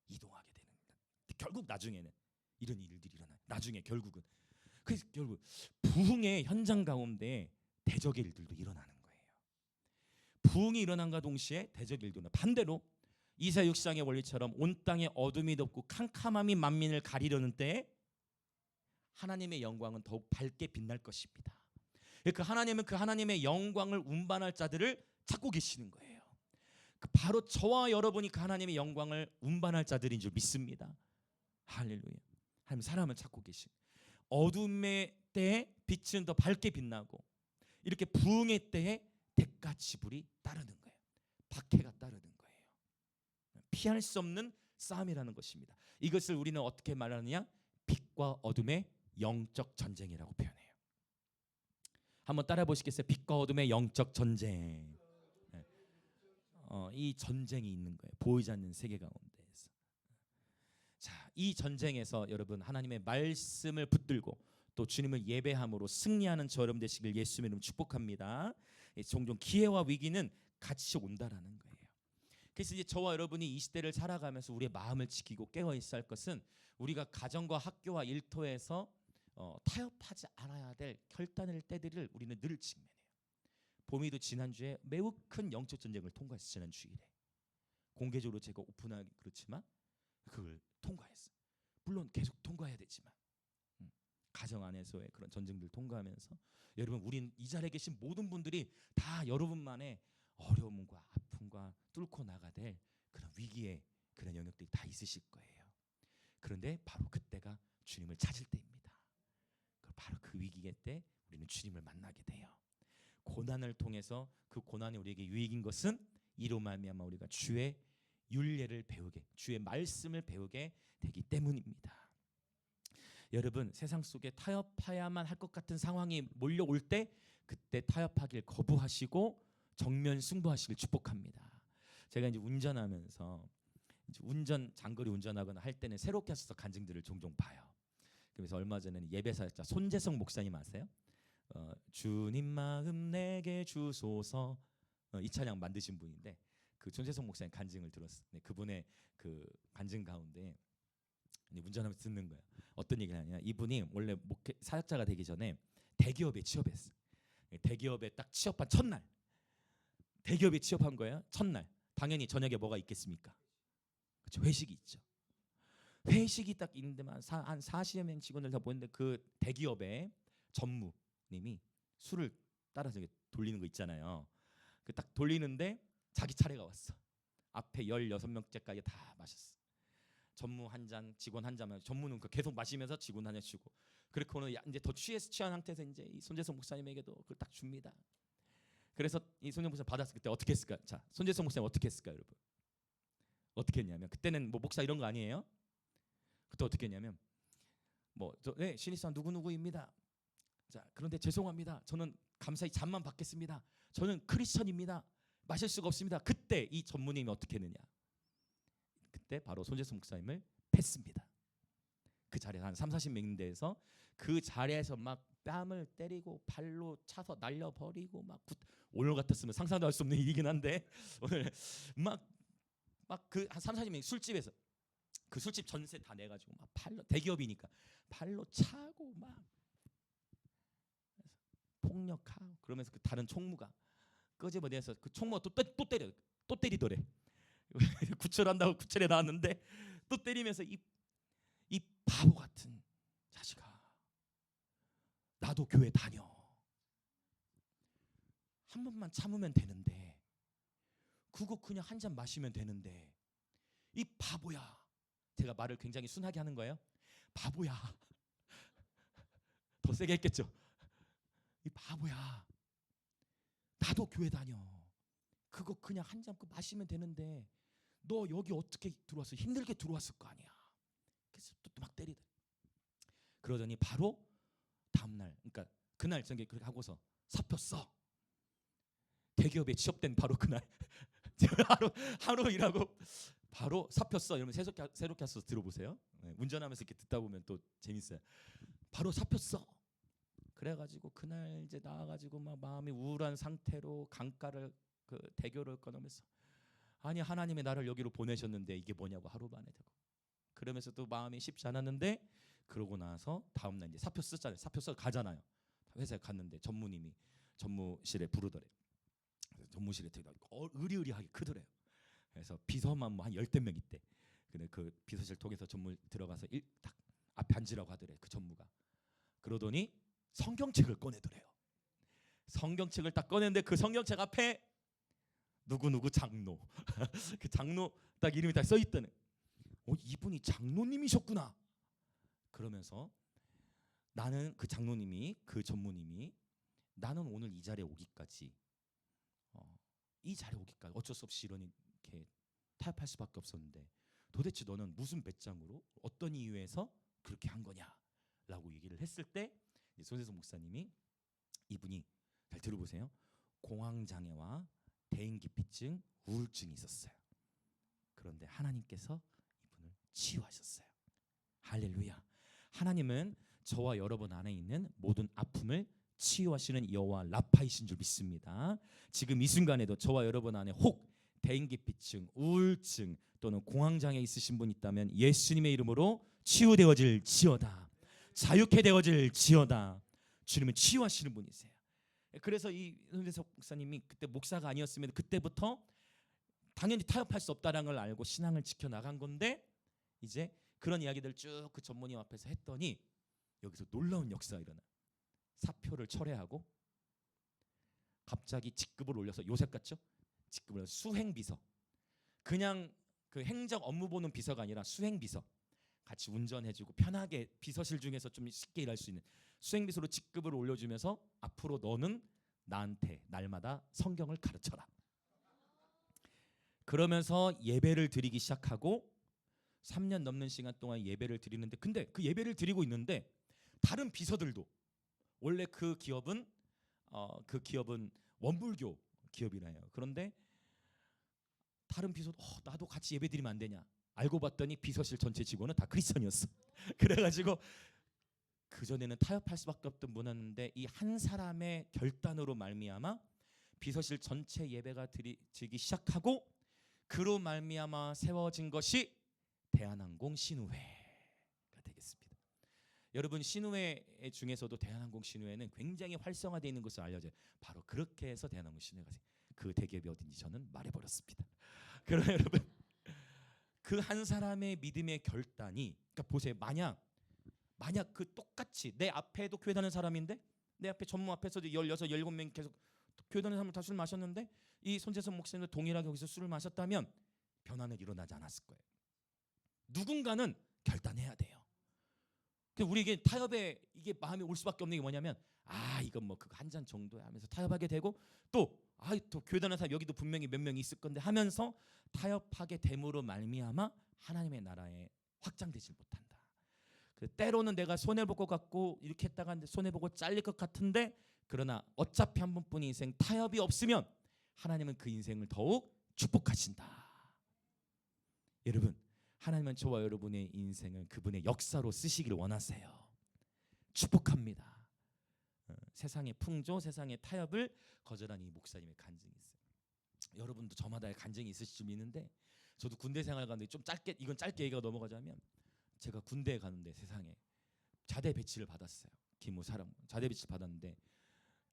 이동하게 되는 겁니다. 결국 나중에는 이런 일들이 일어나요. 나중에 결국은 그래서 결국 부흥의 현장 가운데 대적의 일들도 일어나는 거예요. 부흥이 일어난과 동시에 대적의 일도 일어나. 반대로 이사야 6장의 원리처럼 온 땅에 어둠이 덮고 캄캄함이 만민을 가리려는 때에 하나님의 영광은 더욱 밝게 빛날 것입니다. 그 하나님은 그 하나님의 영광을 운반할 자들을 찾고 계시는 거예요. 바로 저와 여러분이 그 하나님의 영광을 운반할 자들인 줄 믿습니다. 할렐루야. 하나님 사람을 찾고 계신 어둠의 때에 빛은 더 밝게 빛나고 이렇게 부흥의 때에 대가 지불이 따르는 거예요. 박해가 따르는 거예요. 피할 수 없는 싸움이라는 것입니다. 이것을 우리는 어떻게 말하느냐? 빛과 어둠의 영적 전쟁이라고 표현해요. 한번 따라 보시겠어요? 빛과 어둠의 영적 전쟁. 이 전쟁이 있는 거예요. 보이지 않는 세계 가운데에서. 자, 이 전쟁에서 여러분 하나님의 말씀을 붙들고 또 주님을 예배함으로 승리하는 저 여러분 되시길 예수님의 이름으로 축복합니다. 종종 기회와 위기는 같이 온다라는 거예요. 그래서 이제 저와 여러분이 이 시대를 살아가면서 우리의 마음을 지키고 깨어 있어야 할 것은 우리가 가정과 학교와 일터에서 타협하지 않아야 될 결단의 때들을 우리는 늘 직면해요. 봄이도 지난주에 매우 큰 영적 전쟁을 통과했어요. 지난 주일에 공개적으로 제가 오픈하기 그렇지만 그걸 통과했어요. 물론 계속 통과해야 되지만 가정 안에서의 그런 전쟁들 통과하면서 여러분 우린 이 자리에 계신 모든 분들이 다 여러분만의 어려움과 아픔과 뚫고 나가야 될 그런 위기의 그런 영역들이 다 있으실 거예요. 그런데 바로 그때가 주님을 찾을 때입니다. 바로 그 위기의 때 우리는 주님을 만나게 돼요. 고난을 통해서 그 고난이 우리에게 유익인 것은 이로 말미암아 우리가 주의 율례를 배우게, 주의 말씀을 배우게 되기 때문입니다. 여러분 세상 속에 타협해야만 할 것 같은 상황이 몰려올 때 그때 타협하길 거부하시고 정면 승부하시길 축복합니다. 제가 이제 운전하면서 운전 장거리 운전하거나 할 때는 새롭게 하셔서 간증들을 종종 봐요. 그래서 얼마 전에는 예배사역자 손재성 목사님 아세요? 주님 마음 내게 주소서 이 찬양 만드신 분인데 그 손재성 목사님 간증을 들었어요. 네, 그분의 그 간증 가운데 운전하면서 듣는 거예요. 어떤 얘기를 하냐? 이분이 원래 목회 사역자가 되기 전에 대기업에 취업했어요. 대기업에 딱 취업한 첫날 대기업에 취업한 거예요. 첫날 당연히 저녁에 뭐가 있겠습니까? 그렇죠. 회식이 있죠. 회식이 딱 있는데만 한 40여 명 직원들 다 모였는데 그 대기업의 전무님이 술을 따라서 돌리는 거 있잖아요. 그 딱 돌리는데 자기 차례가 왔어. 앞에 16명째까지 다 마셨어. 전무 한 잔, 직원 한 잔, 전무는 계속 마시면서 직원 한 잔 주고. 그렇고는 이제 더 취한 상태에서 이제 이 손재성 목사님에게도 그걸 딱 줍니다. 그래서 이 손재성 목사님 받았을 때 어떻게 했을까? 자, 손재성 목사님 어떻게 했을까요, 여러분? 어떻게 했냐면 그때는 뭐 목사 이런 거 아니에요. 그때 어떻게 했냐면 네, 신입사원 누구누구입니다. 자, 그런데 죄송합니다. 저는 감사히 잠만 받겠습니다. 저는 크리스천입니다. 마실 수가 없습니다. 그때 이 전무님이 어떻게 했느냐? 그때 바로 손재성 목사님을 팼습니다. 그 자리에 한 3-40명 있는 데에서 그 자리에서 막 뺨을 때리고 발로 차서 날려버리고 막 오늘 같았으면 상상도 할 수 없는 일이긴 한데 오늘 막 그 한 3-40명 술집에서 그 술집 전세 다 내가지고 막 발로 대기업이니까 발로 차고 막 폭력하고 그러면서 그 다른 총무가 끄집어내서 그 총무가 또 때려 또 때리더래. 구출한다고 구출해 나왔는데 또 때리면서 이 바보 같은 자식아 나도 교회 다녀. 한 번만 참으면 되는데 그거 그냥 한 잔 마시면 되는데 이 바보야. 제가 말을 굉장히 순하게 하는 거예요. 바보야. 더 세게 했겠죠. 이 바보야. 나도 교회 다녀. 그거 그냥 한 잔 마시면 되는데 너 여기 어떻게 들어왔어? 힘들게 들어왔을 거 아니야. 그래서 또 막 때리더래. 그러더니 바로 다음날, 그러니까 그날 저기 그렇게 하고서 사표 써. 대기업에 취업된 바로 그날 하루 일하고 바로 사표 써. 이러면 새롭게 하셔서 들어보세요. 네, 운전하면서 이렇게 듣다 보면 또 재밌어요. 바로 사표 써. 그래가지고 그날 이제 나와가지고 막 마음이 우울한 상태로 강가를 그 대교를 건너면서 아니 하나님이 나를 여기로 보내셨는데 이게 뭐냐고 하루 만에 되고 그러면서 또 마음이 쉽지 않았는데 그러고 나서 다음날 이제 사표 쓰잖아요. 사표 써 가잖아요. 회사에 갔는데 전무님이 전무실에 부르더래. 전무실에 들어가 의리의리하게 크더래요. 그래서 비서만 뭐 한 10대 명 있대. 근데 그 비서실 통해서 전무 들어가서 딱 앞에 앉으라고 하더래. 그 전무가. 그러더니 성경책을 꺼내더래요. 성경책을 딱 꺼냈는데 그 성경책 앞에 누구 장로 그 장로 딱 이름이 딱 써 있다네. 이분이 장로님이셨구나. 그러면서 나는 그 장로님이 그 전무님이 나는 오늘 이 자리에 오기까지 이 자리에 오기까지 어쩔 수 없이 이렇게 타협할 수밖에 없었는데 도대체 너는 무슨 배짱으로 어떤 이유에서 그렇게 한 거냐라고 얘기를 했을 때 손재성 목사님이 이분이 잘 들어보세요. 공황장애와 대인기피증, 우울증이 있었어요. 그런데 하나님께서 이분을 치유하셨어요. 할렐루야. 하나님은 저와 여러분 안에 있는 모든 아픔을 치유하시는 여호와 라파이신 줄 믿습니다. 지금 이 순간에도 저와 여러분 안에 혹 대인기피증, 우울증 또는 공황장애 있으신 분 있다면 예수님의 이름으로 치유되어질지어다. 자유케 되어질지어다. 주님은 치유하시는 분이세요. 그래서 이 손재석 목사님이 그때 목사가 아니었으면 그때부터 당연히 타협할 수 없다는 걸 알고 신앙을 지켜나간 건데 이제 그런 이야기들 쭉 그 전무님 앞에서 했더니 여기서 놀라운 역사가 일어나. 사표를 철회하고 갑자기 직급을 올려서 요셉 같죠? 직급을 올려서 수행비서. 그냥 그 행정 업무 보는 비서가 아니라 수행비서. 같이 운전해주고 편하게 비서실 중에서 좀 쉽게 일할 수 있는 수행비서로 직급을 올려주면서 앞으로 너는 나한테 날마다 성경을 가르쳐라. 그러면서 예배를 드리기 시작하고 3년 넘는 시간 동안 예배를 드리는데 근데 그 예배를 드리고 있는데 다른 비서들도 원래 그 기업은 원불교 기업이라요. 그런데 다른 비서도 나도 같이 예배 드리면 안 되냐. 알고 봤더니 비서실 전체 직원은 다 크리스천이었어. 그래가지고 그전에는 타협할 수밖에 없던 문화인데 이 한 사람의 결단으로 말미암아 비서실 전체 예배가 드리기 시작하고 그로 말미암아 세워진 것이 대한항공 신우회가 되겠습니다. 여러분 신우회 중에서도 대한항공 신우회는 굉장히 활성화되어 있는 것으로 알려져요. 바로 그렇게 해서 대한항공 신우회가 그 대기업이 어딘지 저는 말해버렸습니다. 그럼 여러분 그 한 사람의 믿음의 결단이 그러니까 보세요. 만약 그 똑같이 내 앞에도 교회 다니는 사람인데 내 앞에 전무 앞에서도 16, 17명 계속 교회 다니는 사람을 다 술 마셨는데 이 손재성 목사님도 동일하게 여기서 술을 마셨다면 변화는 일어나지 않았을 거예요. 누군가는 결단해야 돼요. 우리에게 타협에 이게 마음이 올 수밖에 없는 게 뭐냐면 이건 뭐 그거 한 잔 정도야 하면서 타협하게 되고 또 교회 다니는 사람 여기도 분명히 몇 명 있을 건데 하면서 타협하게 됨으로 말미암아 하나님의 나라에 확장되질 못한다. 때로는 내가 손해 볼 것 같고 이렇게 했다가 손해 보고 잘릴 것 같은데 그러나 어차피 한 번뿐인 인생 타협이 없으면 하나님은 그 인생을 더욱 축복하신다. 여러분 하나님은 저와 여러분의 인생을 그분의 역사로 쓰시기를 원하세요. 축복합니다. 세상의 풍조, 세상의 타협을 거절한 이 목사님의 간증이 있어요. 여러분도 저마다의 간증이 있으실 줄 믿는데, 저도 군대 생활 가는데 좀 짧게, 이건 짧게 얘기가 넘어가자면, 제가 군대에 가는데 세상에 자대 배치를 받았어요. 기무사령 자대 배치 받았는데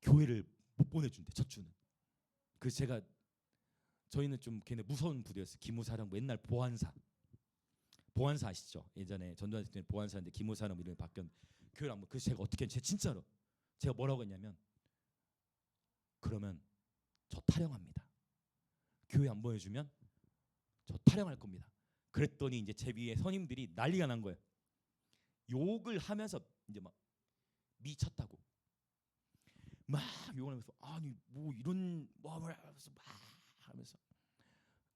교회를 못 보내준대, 첫 주는. 그래서 제가, 저희는 좀 걔네 무서운 부대였어요. 기무사령부, 옛날 보안사 아시죠? 예전에 전두환 대통령 보안사인데 기무사령 이름이 바뀌었는데 교회를 안 보. 그래서 제가 어떻게 했냐면, 진짜로 제가 뭐라고 했냐면, 그러면 저 탈영합니다. 교회 안 보내주면 저 탈영할 겁니다. 그랬더니 이제 제 위에 선임들이 난리가 난 거예요. 욕을 하면서 이제 막 미쳤다고 막 욕을 하면서, 아니 뭐 이런 뭐 하면서 막 하면서,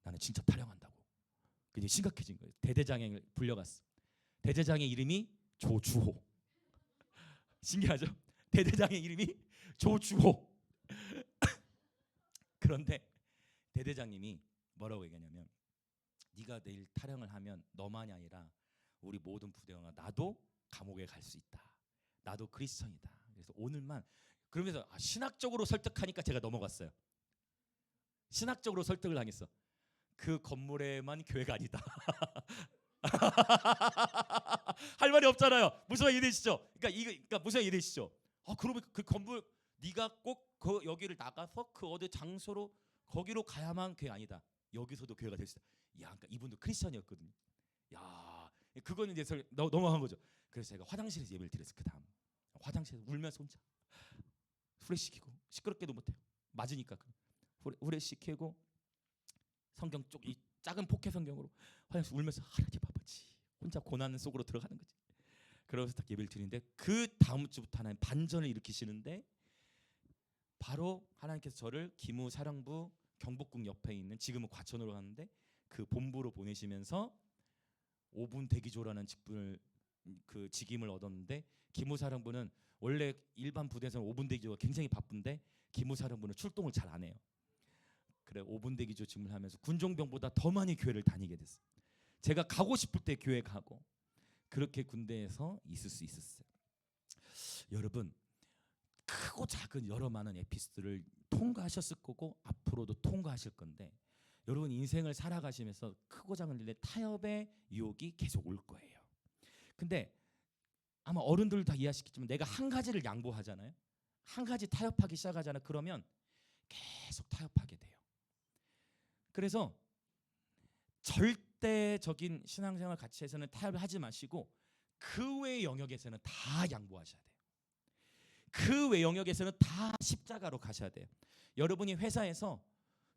나는 진짜 탈영한다고. 그게 심각해진 거예요. 대대장을 불려갔어. 대대장의 이름이 조주호. 신기하죠? 대대장의 이름이 조주호. 그런데 대대장님이 뭐라고 얘기하냐면, 네가 내일 탈영을 하면 너만이 아니라 우리 모든 부대원과 나도 감옥에 갈 수 있다. 나도 크리스천이다. 그래서 오늘만, 그러면서 신학적으로 설득하니까 제가 넘어갔어요. 신학적으로 설득을 당했어. 그 건물에만 교회가 아니다. 할 말이 없잖아요. 무슨 말 이해되시죠? 그러니까 무슨 말 이해되시죠? 그러면 그 건물, 네가 꼭 그 여기를 나가서 그 어디 장소로 거기로 가야만 교회 아니다. 여기서도 교회가 될 수 있다. 야, 그러니까 이분도 크리스천이었거든요. 야, 그거는 이제 넘어간 거죠. 그래서 제가 화장실에서 예배를 드렸어요. 그 다음 화장실에서 울면서 혼자 후레시키고, 시끄럽게도 못해요. 맞으니까 후레시키고, 성경 쪽 이 작은 포켓 성경으로 화장실 울면서 하나님 아버지, 혼자 고난 속으로 들어가는 거지. 그러면서 딱 예배를 드리는데, 그 다음 주부터 하나님 반전을 일으키시는데, 바로 하나님께서 저를 기무사령부 경복궁 옆에 있는, 지금은 과천으로 가는데 그 본부로 보내시면서 5분 대기조라는 직임을 얻었는데, 기무사령부는 원래 일반 부대에서는 5분 대기조가 굉장히 바쁜데 기무사령부는 출동을 잘 안 해요. 그래 5분 대기조 직무를 하면서 군종병보다 더 많이 교회를 다니게 됐어요. 제가 가고 싶을 때 교회 가고, 그렇게 군대에서 있을 수 있었어요. 여러분, 크고 작은 여러 많은 에피소드를 통과하셨을 거고 앞으로도 통과하실 건데, 여러분 인생을 살아가시면서 크고 작은 일에 타협의 유혹이 계속 올 거예요. 근데 아마 어른들 다 이해하시겠지만, 내가 한 가지를 양보하잖아요. 한 가지 타협하기 시작하잖아요. 그러면 계속 타협하게 돼요. 그래서 절대적인 신앙생활 가치에서는 타협을 하지 마시고, 그 외의 영역에서는 다 양보하셔야 돼요. 그 외 영역에서는 다 십자가로 가셔야 돼요. 여러분이 회사에서,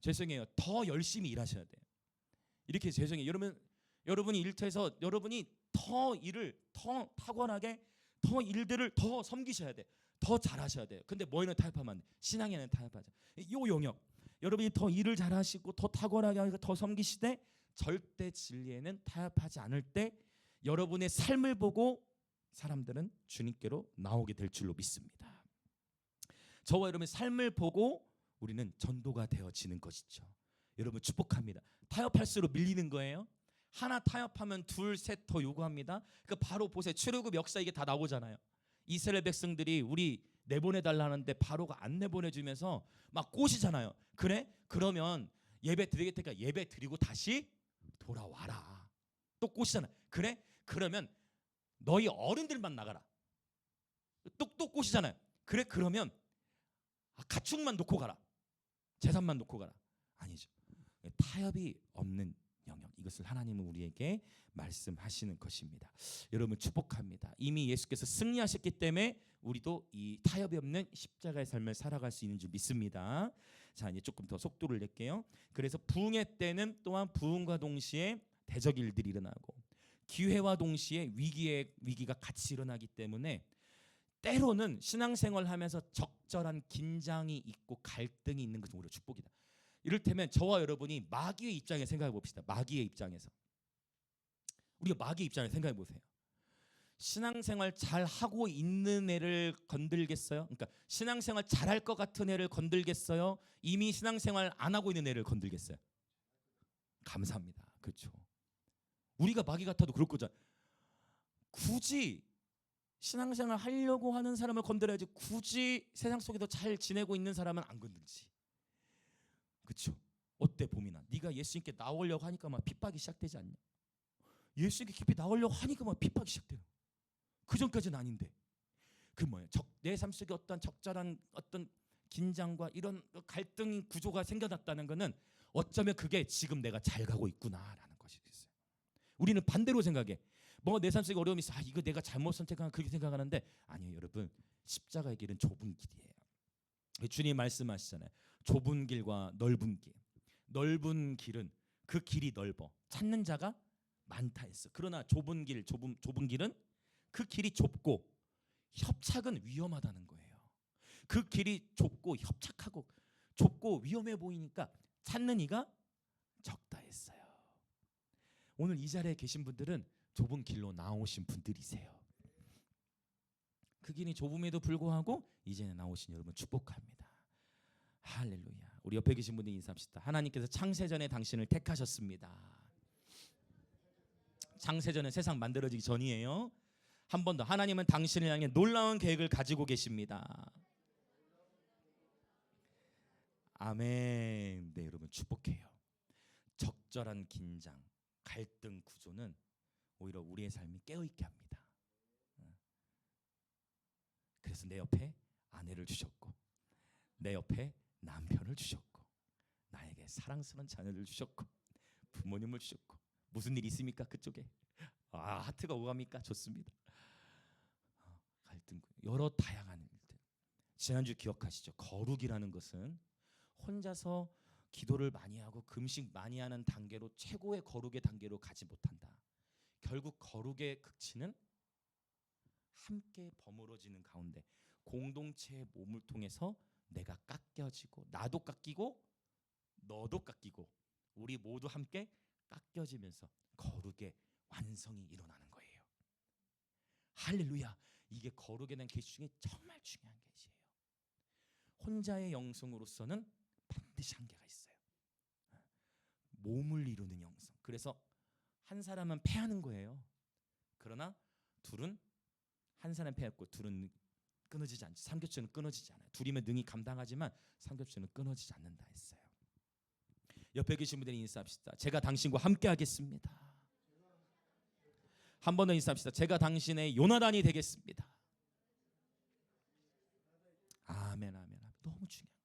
죄송해요, 더 열심히 일하셔야 돼요. 이렇게 죄송해요. 여러분이 일터에서 여러분이 더 일을 더 탁월하게, 더 일들을 더 섬기셔야 돼. 더 잘하셔야 돼요. 근데 뭐에는 타협하면 안 돼? 신앙에는 타협하죠. 이 영역, 여러분이 더 일을 잘하시고 더 탁월하게 하고 더 섬기시되, 절대 진리에는 타협하지 않을 때 여러분의 삶을 보고 사람들은 주님께로 나오게 될 줄로 믿습니다. 저와 여러분의 삶을 보고 우리는 전도가 되어지는 것이죠. 여러분 축복합니다. 타협할수록 밀리는 거예요. 하나 타협하면 둘, 셋 더 요구합니다. 그 바로 보세요. 출애굽 역사 이게 다 나오잖아요. 이스라엘 백성들이 우리 내보내달라 하는데 바로가 안 내보내주면서 막 꼬시잖아요. 그래? 그러면 예배 드리겠다니까 예배 드리고 다시 돌아와라. 또 꼬시잖아요. 그래? 그러면 너희 어른들만 나가라. 또 꼬시잖아요. 그래? 그러면 가축만 놓고 가라. 재산만 놓고 가라. 아니죠. 타협이 없는 영역, 이것을 하나님은 우리에게 말씀하시는 것입니다. 여러분 축복합니다. 이미 예수께서 승리하셨기 때문에 우리도 이 타협이 없는 십자가의 삶을 살아갈 수 있는 줄 믿습니다. 자, 이제 조금 더 속도를 낼게요. 그래서 부흥의 때는 또한 부흥과 동시에 대적 일들이 일어나고, 기회와 동시에 위기가 같이 일어나기 때문에 때로는 신앙생활하면서 적절한 긴장이 있고 갈등이 있는 것은 오히려 축복이다. 이를테면 저와 여러분이 마귀의 입장에 생각해 봅시다. 마귀의 입장에서, 우리가 마귀의 입장에 생각해 보세요. 신앙생활 잘 하고 있는 애를 건들겠어요? 그러니까 신앙생활 잘할 것 같은 애를 건들겠어요? 이미 신앙생활 안 하고 있는 애를 건들겠어요? 감사합니다. 그렇죠. 우리가 마귀 같아도 그럴 거잖아. 굳이 신앙생활 하려고 하는 사람을 건드려야지, 굳이 세상 속에서 잘 지내고 있는 사람은 안 건들지. 그렇죠? 어때 봄이나? 네가 예수님께 나오려고 하니까 막 핍박이 시작되지 않냐? 예수님께 깊이 나오려고 하니까 막 핍박이 시작돼요. 그 전까지는 아닌데. 그 뭐예요? 내 삶 속에 어떤 적절한 어떤 긴장과 이런 갈등 구조가 생겨났다는 것은 어쩌면 그게 지금 내가 잘 가고 있구나라는 것이 있어요. 우리는 반대로 생각해. 뭐 내 삶 속에 어려움이 있어. 이거 내가 잘못 선택한, 그렇게 생각하는데 아니에요, 여러분. 십자가의 길은 좁은 길이에요. 주님 말씀하시잖아요. 좁은 길과 넓은 길. 넓은 길은 그 길이 넓어. 찾는 자가 많다 했어. 그러나 좁은 길은 그 길이 좁고 협착은 위험하다는 거예요. 그 길이 좁고 협착하고 좁고 위험해 보이니까 찾는 이가 적다 했어요. 오늘 이 자리에 계신 분들은 좁은 길로 나오신 분들이세요. 그 길이 좁음에도 불구하고 이제는 나오신 여러분 축복합니다. 할렐루야. 우리 옆에 계신 분들 인사합시다. 하나님께서 창세전에 당신을 택하셨습니다. 창세전은 세상 만들어지기 전이에요. 한 번 더, 하나님은 당신을 향해 놀라운 계획을 가지고 계십니다. 아멘. 네, 여러분 축복해요. 적절한 긴장, 갈등 구조는 오히려 우리의 삶이 깨어있게 합니다. 그래서 내 옆에 아내를 주셨고, 내 옆에 남편을 주셨고, 나에게 사랑스러운 자녀를 주셨고, 부모님을 주셨고, 무슨 일 있습니까? 그쪽에 하트가 오갑니까? 좋습니다. 갈등, 여러 다양한 일들. 지난주 기억하시죠? 거룩이라는 것은 혼자서 기도를 많이 하고 금식 많이 하는 단계로 최고의 거룩의 단계로 가지 못한다. 결국 거룩의 극치는 함께 버무러지는 가운데 공동체의 몸을 통해서 내가 깎여지고, 나도 깎이고 너도 깎이고 우리 모두 함께 깎여지면서 거룩의 완성이 일어나는 거예요. 할렐루야. 이게 거룩에 대한 계시 중에 정말 중요한 계시예요. 혼자의 영성으로서는 반드시 한계가 있어요. 몸을 이루는 영성. 그래서 한 사람은 패하는 거예요. 그러나 둘은, 한 사람 패했고 둘은 끊어지지 않죠. 삼겹살은 끊어지지 않아요. 둘이면 능히 감당하지만 삼겹살은 끊어지지 않는다 했어요. 옆에 계신 분들이 인사합시다. 제가 당신과 함께 하겠습니다. 한 번 더 인사합시다. 제가 당신의 요나단이 되겠습니다. 아멘, 아멘. 너무 중요해요.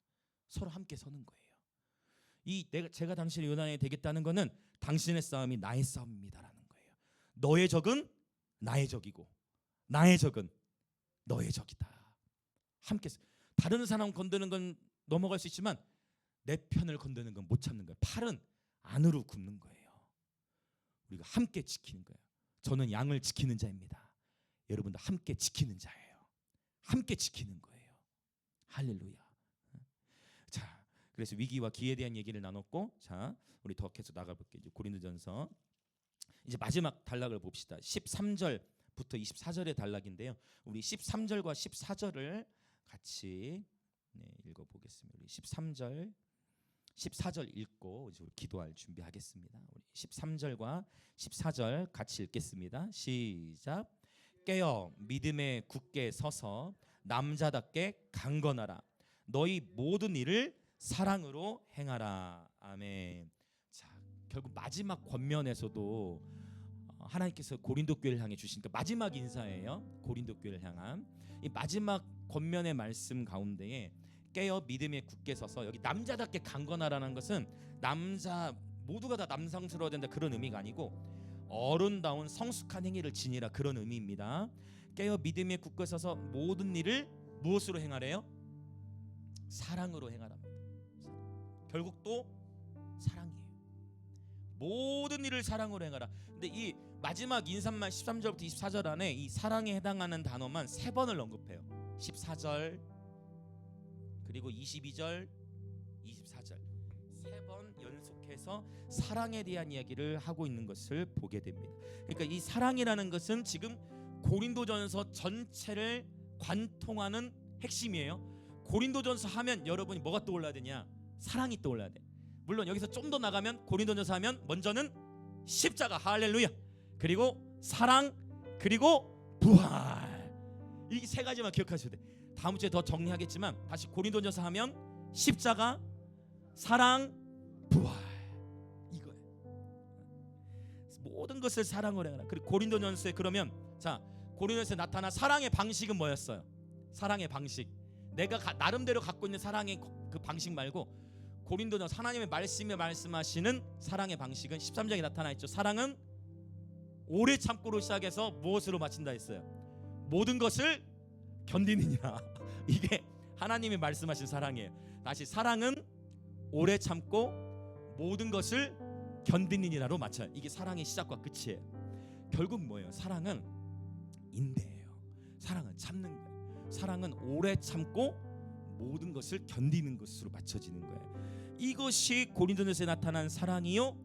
서로 함께 서는 거예요. 제가 당신의 요나단이 되겠다는 것은 당신의 싸움이 나의 싸움입니다라는 거예요. 너의 적은 나의 적이고 나의 적은 너의 적이다. 함께 다른 사람 건드는 건 넘어갈 수 있지만 내 편을 건드는 건 못 참는 거예요. 팔은 안으로 굽는 거예요. 우리가 함께 지키는 거예요. 저는 양을 지키는 자입니다. 여러분도 함께 지키는 자예요. 함께 지키는 거예요. 할렐루야. 자, 그래서 위기와 기회에 대한 얘기를 나눴고, 자, 우리 더 계속 나가볼게요. 이제 고린도전서 이제 마지막 단락을 봅시다. 13절부터 24절의 단락인데요. 우리 13절과 14절을 같이 읽어보겠습니다. 우리 14절 읽고 이제 기도할 준비하겠습니다. 우리 13절과 14절 같이 읽겠습니다. 시작. 깨어 믿음에 굳게 서서 남자답게 강건하라. 너희 모든 일을 사랑으로 행하라. 아멘. 자, 결국 마지막 권면에서도 하나님께서 고린도 교회를 향해 주신 그 마지막 인사예요. 고린도 교회를 향한 이 마지막 권면의 말씀 가운데에 깨어 믿음에 굳게 서서, 여기 남자답게 강건하라는 것은 남자 모두가 다 남성스러워야 된다 그런 의미가 아니고 어른다운 성숙한 행위를 지니라 그런 의미입니다. 깨어 믿음에 굳게 서서 모든 일을 무엇으로 행하래요? 사랑으로 행하랍니다. 결국 또 사랑이에요. 모든 일을 사랑으로 행하라. 근데 이 마지막 인사말 13절부터 24절 안에 이 사랑에 해당하는 단어만 3번을 언급해요. 14절 그리고 22절, 24절 3번 연속해서 사랑에 대한 이야기를 하고 있는 것을 보게 됩니다. 그러니까 이 사랑이라는 것은 지금 고린도전서 전체를 관통하는 핵심이에요. 고린도전서 하면 여러분이 뭐가 떠올라야 되냐? 사랑이 떠올라야 돼. 물론 여기서 좀 더 나가면 고린도전서 하면 먼저는 십자가, 할렐루야. 그리고 사랑, 그리고 부활. 이 세 가지만 기억하셔야 돼. 다음 주에 더 정리하겠지만 다시 고린도전서 하면 십자가, 사랑, 부활, 이거예요. 모든 것을 사랑으로 행하라. 그리고 고린도전서에 그러면 자, 고린도전서에 나타난 사랑의 방식은 뭐였어요? 사랑의 방식, 내가 나름대로 갖고 있는 사랑의 그 방식 말고 고린도전서 하나님의 말씀에 말씀하시는 사랑의 방식은 13장에 나타나 있죠. 사랑은 오래 참고로 시작해서 무엇으로 마친다 했어요? 모든 것을 견디느니라. 이게 하나님이 말씀하신 사랑이에요. 다시, 사랑은 오래 참고 모든 것을 견디느니라로 맞춰요. 이게 사랑의 시작과 끝이에요. 결국 뭐예요? 사랑은 인내예요. 사랑은 참는 거예요. 사랑은 오래 참고 모든 것을 견디는 것으로 맞춰지는 거예요. 이것이 고린도전서에 나타난 사랑이요,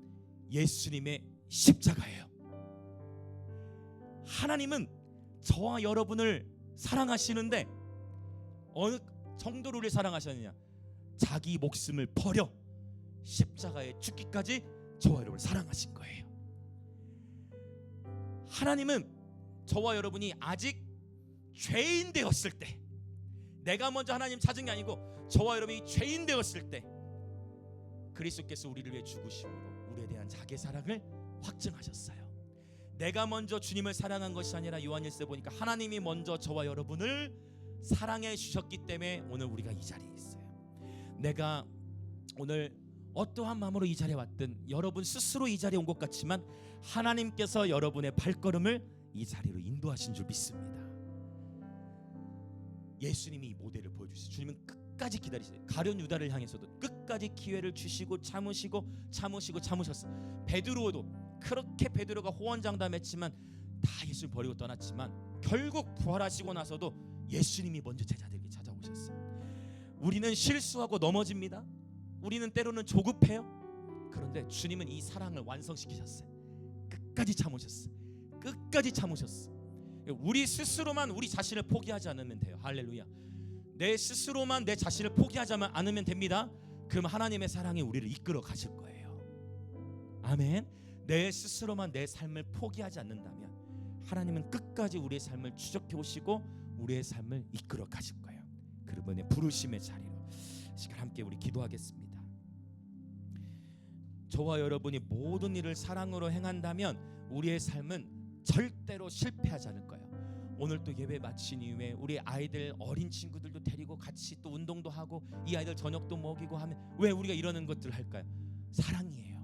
예수님의 십자가예요. 하나님은 저와 여러분을 사랑하시는데 어느 정도로 우리를 사랑하셨느냐? 자기 목숨을 버려 십자가에 죽기까지 저와 여러분을 사랑하신 거예요. 하나님은 저와 여러분이 아직 죄인 되었을 때, 내가 먼저 하나님 찾은 게 아니고 저와 여러분이 죄인 되었을 때 그리스도께서 우리를 위해 죽으심으로 우리에 대한 자기의 사랑을 확증하셨어요. 내가 먼저 주님을 사랑한 것이 아니라 요한일서에 보니까 하나님이 먼저 저와 여러분을 사랑해 주셨기 때문에 오늘 우리가 이 자리에 있어요. 내가 오늘 어떠한 마음으로 이 자리에 왔든 여러분 스스로 이 자리에 온 것 같지만 하나님께서 여러분의 발걸음을 이 자리로 인도하신 줄 믿습니다. 예수님이 이 모델을 보여주셨어요. 주님은 끝까지 기다리세요. 가룟 유다를 향해서도 끝까지 기회를 주시고 참으셨어요. 베드로도 그렇게 베드로가 호언장담했지만 다 예수를 버리고 떠났지만 결국 부활하시고 나서도 예수님이 먼저 제자들에게 찾아오셨어요. 우리는 실수하고 넘어집니다. 우리는 때로는 조급해요. 그런데 주님은 이 사랑을 완성시키셨어요. 끝까지 참으셨어요. 끝까지 참으셨어요. 우리 스스로만 우리 자신을 포기하지 않으면 돼요. 할렐루야. 내 스스로만 내 자신을 포기하지 않으면 됩니다. 그럼 하나님의 사랑이 우리를 이끌어 가실 거예요. 아멘. 내 스스로만 내 삶을 포기하지 않는다면 하나님은 끝까지 우리의 삶을 추적해 오시고 우리의 삶을 이끌어 가실 거예요. 그분의 부르심의 자리로 시간 함께 우리 기도하겠습니다. 저와 여러분이 모든 일을 사랑으로 행한다면 우리의 삶은 절대로 실패하지 않을 거예요. 오늘 또 예배 마친 이후에 우리 아이들 어린 친구들도 데리고 같이 또 운동도 하고 이 아이들 저녁도 먹이고 하면 왜 우리가 이러는 것들을 할까요? 사랑이에요.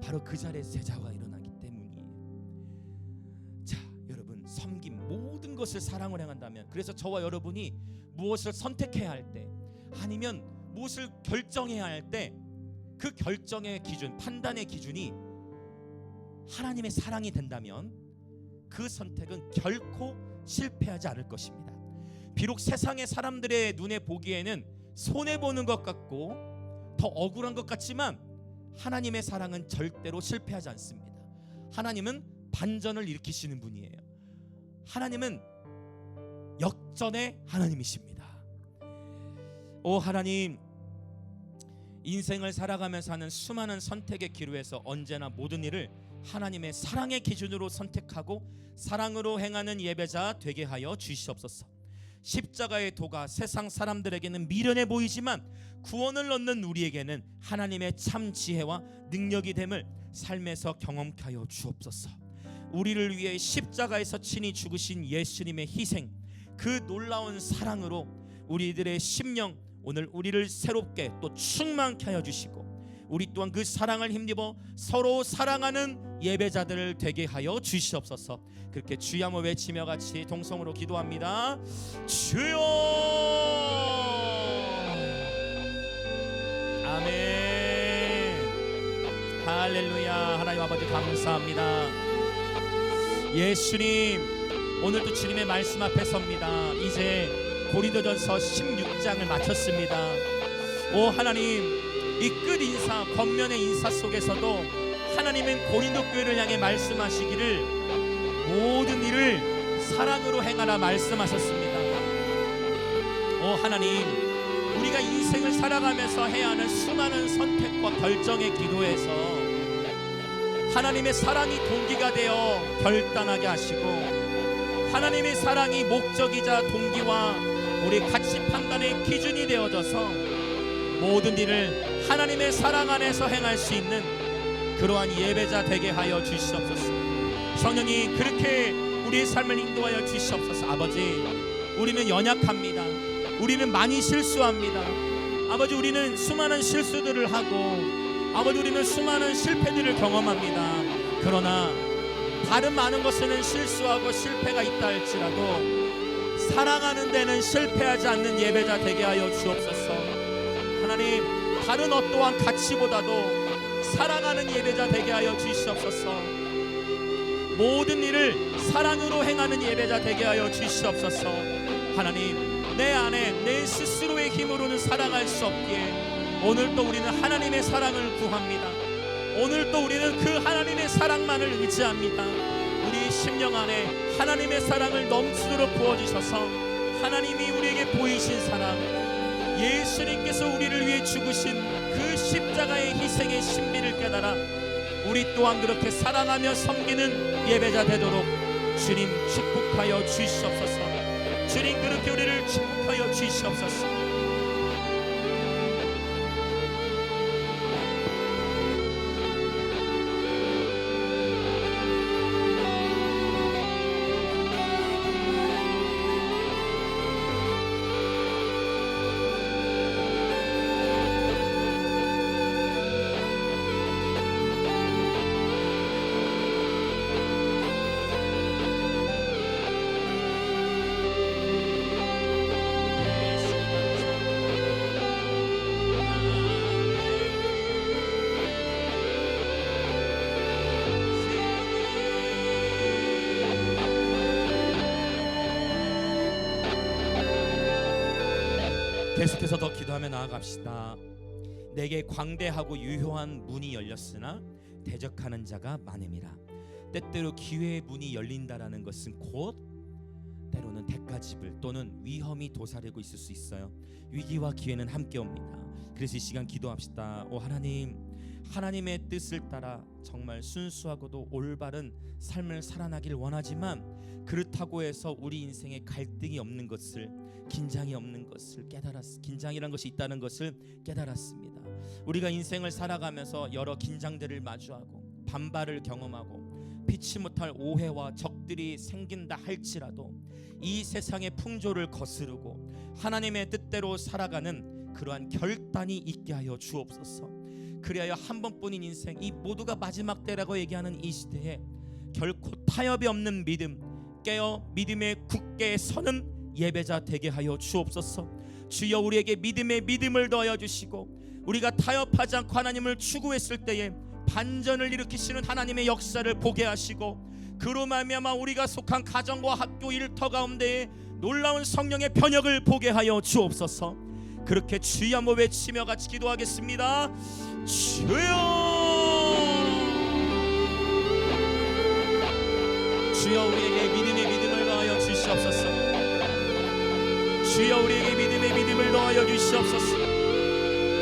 바로 그 자리에 제자가 일어나기 때문이에요. 자, 여러분, 섬김 모든 것을 사랑으로 행한다면, 그래서 저와 여러분이 무엇을 선택해야 할 때 아니면 무엇을 결정해야 할 때 그 결정의 기준, 판단의 기준이 하나님의 사랑이 된다면 그 선택은 결코 실패하지 않을 것입니다. 비록 세상의 사람들의 눈에 보기에는 손해보는 것 같고 더 억울한 것 같지만 하나님의 사랑은 절대로 실패하지 않습니다. 하나님은 반전을 일으키시는 분이에요. 하나님은 역전의 하나님이십니다. 오 하나님, 인생을 살아가면서 하는 수많은 선택의 기로에서 언제나 모든 일을 하나님의 사랑의 기준으로 선택하고 사랑으로 행하는 예배자 되게 하여 주시옵소서. 십자가의 도가 세상 사람들에게는 미련해 보이지만 구원을 얻는 우리에게는 하나님의 참 지혜와 능력이 됨을 삶에서 경험케 하여 주옵소서. 우리를 위해 십자가에서 친히 죽으신 예수님의 희생, 그 놀라운 사랑으로 우리들의 심령 오늘 우리를 새롭게 또 충만케 하여 주시고 우리 또한 그 사랑을 힘입어 서로 사랑하는 예배자들을 되게 하여 주시옵소서. 그렇게 주여 한번 외치며 같이 동성으로 기도합니다. 주여. 아멘. 할렐루야. 하나님 아버지 감사합니다. 예수님, 오늘도 주님의 말씀 앞에 섭니다. 이제 고린도전서 16장을 마쳤습니다. 오 하나님, 이 끝 인사, 권면의 인사 속에서도 하나님은 고린도 교회를 향해 말씀하시기를 모든 일을 사랑으로 행하라 말씀하셨습니다. 오 하나님, 우리가 인생을 살아가면서 해야 하는 수많은 선택과 결정의 기로에서 하나님의 사랑이 동기가 되어 결단하게 하시고, 하나님의 사랑이 목적이자 동기와 우리 가치 판단의 기준이 되어져서 모든 일을 하나님의 사랑 안에서 행할 수 있는 그러한 예배자 되게 하여 주시옵소서. 성령이 그렇게 우리의 삶을 인도하여 주시옵소서. 아버지, 우리는 연약합니다. 우리는 많이 실수합니다. 아버지, 우리는 수많은 실수들을 하고, 아버지, 우리는 수많은 실패들을 경험합니다. 그러나 다른 많은 것에는 실수하고 실패가 있다 할지라도 사랑하는 데는 실패하지 않는 예배자 되게 하여 주옵소서. 하나님, 다른 어떠한 가치보다도 사랑하는 예배자 되게 하여 주시옵소서. 모든 일을 사랑으로 행하는 예배자 되게 하여 주시옵소서. 하나님, 내 안에 내 스스로의 힘으로는 사랑할 수 없기에 오늘도 우리는 하나님의 사랑을 구합니다. 오늘도 우리는 그 하나님의 사랑만을 의지합니다. 우리 심령 안에 하나님의 사랑을 넘치도록 부어주셔서 하나님이 우리에게 보이신 사랑, 예수님께서 우리를 위해 죽으신 그 십자가의 희생의 신비를 깨달아 우리 또한 그렇게 사랑하며 섬기는 예배자 되도록 주님 축복하여 주시옵소서. 주님, 그렇게 우리를 축복하여 주시옵소서. 계속해서 더 기도하며 나아갑시다. 내게 광대하고 유효한 문이 열렸으나 대적하는 자가 많음이라. 때때로 기회의 문이 열린다라는 것은 곧 때로는 대가집을 또는 위험이 도사리고 있을 수 있어요. 위기와 기회는 함께 옵니다. 그래서 이 시간 기도합시다. 오 하나님, 하나님의 뜻을 따라 정말 순수하고도 올바른 삶을 살아나길 원하지만 그렇다고 해서 우리 인생에 갈등이 없는 것을, 긴장이 없는 것을 긴장이라는 것이 있다는 것을 깨달았습니다. 우리가 인생을 살아가면서 여러 긴장들을 마주하고 반발을 경험하고 피치 못할 오해와 적들이 생긴다 할지라도 이 세상의 풍조를 거스르고 하나님의 뜻대로 살아가는 그러한 결단이 있게 하여 주옵소서. 그리하여 한 번뿐인 인생, 이 모두가 마지막 때라고 얘기하는 이 시대에 결코 타협이 없는 믿음, 깨어 믿음에 굳게 서는 예배자 되게 하여 주옵소서. 주여, 우리에게 믿음에 믿음을 더하여 주시고 우리가 타협하지 않고 하나님을 추구했을 때에 반전을 일으키시는 하나님의 역사를 보게 하시고 그로 말미암아 우리가 속한 가정과 학교 일터 가운데에 놀라운 성령의 변혁을 보게 하여 주옵소서. 그렇게 주여 한번 외치며 같이 기도하겠습니다. 주여, 우리에게 믿음의 믿음을 더하여 주시옵소서. 주여, 우리에게 믿음의 믿음을 더하여 주시옵소서.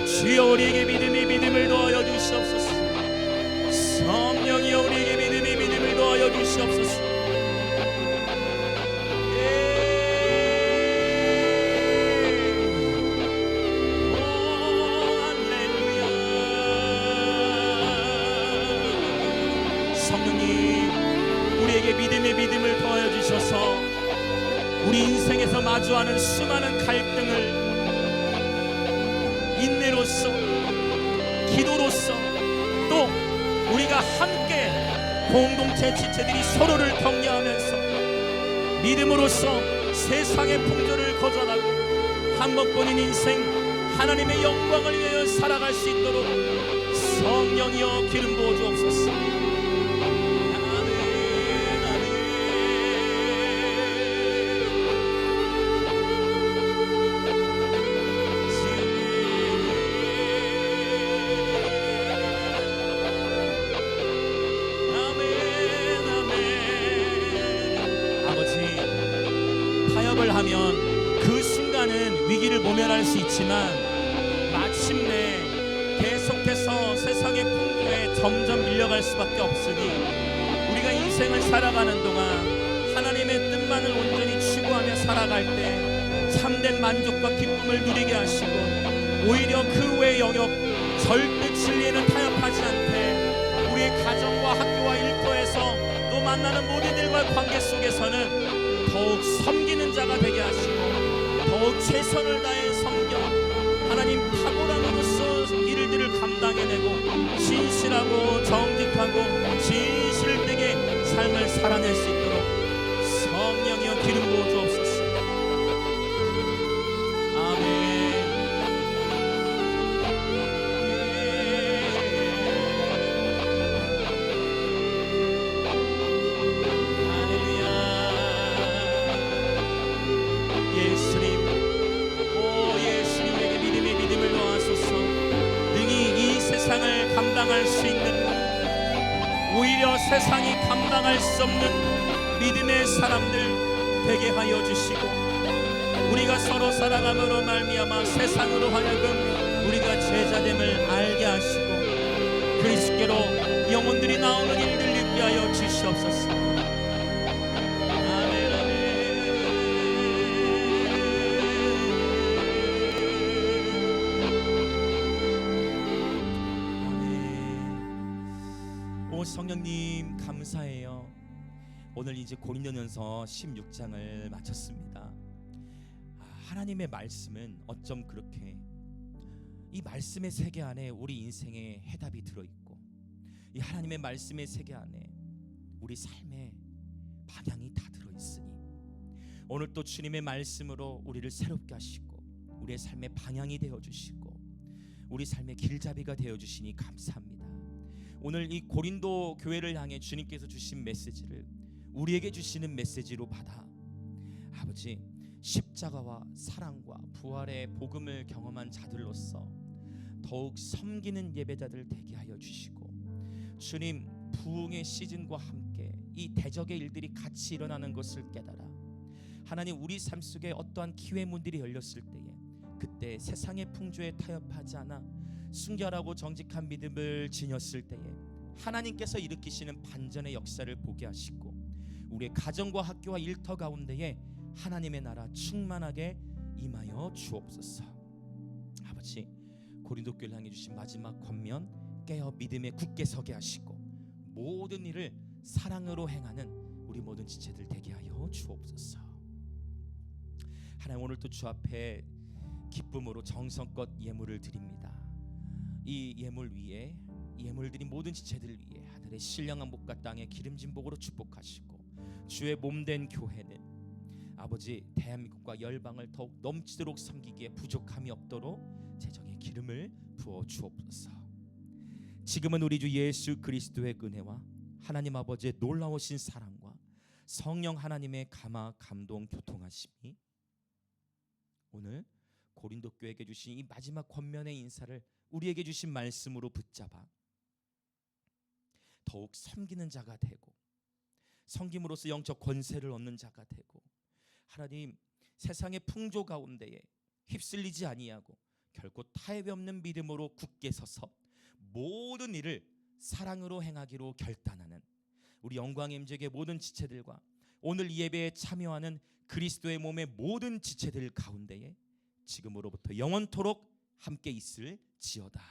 주여, 우리에게 믿음의 믿음을 더하여 주시옵소서. 성령이여, 우리에게 믿음의 믿음을 더하여 주시옵소서. 성령님, 우리에게 믿음의 믿음을 더하여 주셔서 우리 인생에서 마주하는 수많은 갈등을 인내로서, 기도로서, 또 우리가 함께 공동체 지체들이 서로를 격려하면서 믿음으로써 세상의 풍조를 거절하고 한 번뿐인 인생 하나님의 영광을 위하여 살아갈 수 있도록 성령이여 기름 부어 주옵소서. 하면 그 순간은 위기를 모면할 수 있지만 마침내 계속해서 세상의 풍조에 점점 밀려갈 수밖에 없으니 우리가 인생을 살아가는 동안 하나님의 뜻만을 온전히 추구하며 살아갈 때 참된 만족과 기쁨을 누리게 하시고 오히려 그 외의 영역 절대 진리에는 타협하지 않되 우리의 가정과 학교와 일터에서 또 만나는 모든 일과 관계 속에서는 더욱 섬기는 자가 되게 하시고 더욱 최선을 다해 섬겨 하나님 탁월함으로써 일들을 감당해내고 신실하고 정직하고 진실되게 삶을 살아낼 수 있도록 성령이여 기름 부어 주옵소서. 아멘. 세상을 감당할 수 있는 오히려 세상이 감당할 수 없는 믿음의 사람들 되게 하여 주시고 우리가 서로 살아감으로 말미암아 세상으로 하여금 우리가 제자됨을 알게 하시고 그리스도께로 영혼들이 나오는 일들 있게 하여 주시옵소서. 성령님 감사해요. 오늘 이제 고린도전서 16장을 마쳤습니다. 하나님의 말씀은 어쩜 그렇게 이 말씀의 세계 안에 우리 인생의 해답이 들어있고 이 하나님의 말씀의 세계 안에 우리 삶의 방향이 다 들어있으니 오늘 또 주님의 말씀으로 우리를 새롭게 하시고 우리의 삶의 방향이 되어주시고 우리 삶의 길잡이가 되어주시니 감사합니다. 오늘 이 고린도 교회를 향해 주님께서 주신 메시지를 우리에게 주시는 메시지로 받아 아버지 십자가와 사랑과 부활의 복음을 경험한 자들로서 더욱 섬기는 예배자들 되게 하여 주시고 주님 부흥의 시즌과 함께 이 대적의 일들이 같이 일어나는 것을 깨달아 하나님 우리 삶 속에 어떠한 기회 문들이 열렸을 때에 그때 세상의 풍조에 타협하지 않아 순결하고 정직한 믿음을 지녔을 때에 하나님께서 일으키시는 반전의 역사를 보게 하시고 우리의 가정과 학교와 일터 가운데에 하나님의 나라 충만하게 임하여 주옵소서. 아버지 고린도 교회를 향해 주신 마지막 권면 깨어 믿음에 굳게 서게 하시고 모든 일을 사랑으로 행하는 우리 모든 지체들 되게 하여 주옵소서. 하나님 오늘 또 주 앞에 기쁨으로 정성껏 예물을 드립니다. 이 예물 위에 예물들이 모든 지체들 위해 하늘의 신령한 복과 땅의 기름진 복으로 축복하시고 주의 몸된 교회는 아버지 대한민국과 열방을 더욱 넘치도록 섬기기에 부족함이 없도록 재정의 기름을 부어 주옵소서. 지금은 우리 주 예수 그리스도의 은혜와 하나님 아버지의 놀라우신 사랑과 성령 하나님의 감화 감동 교통하심이 오늘 고린도 교회에게 주신 이 마지막 권면의 인사를 우리에게 주신 말씀으로 붙잡아 더욱 섬기는 자가 되고 섬김으로써 영적 권세를 얻는 자가 되고 하나님 세상의 풍조 가운데에 휩쓸리지 아니하고 결코 타협이 없는 믿음으로 굳게 서서 모든 일을 사랑으로 행하기로 결단하는 우리 영광의 임재의 모든 지체들과 오늘 이 예배에 참여하는 그리스도의 몸의 모든 지체들 가운데에 지금으로부터 영원토록 함께 있을지어다.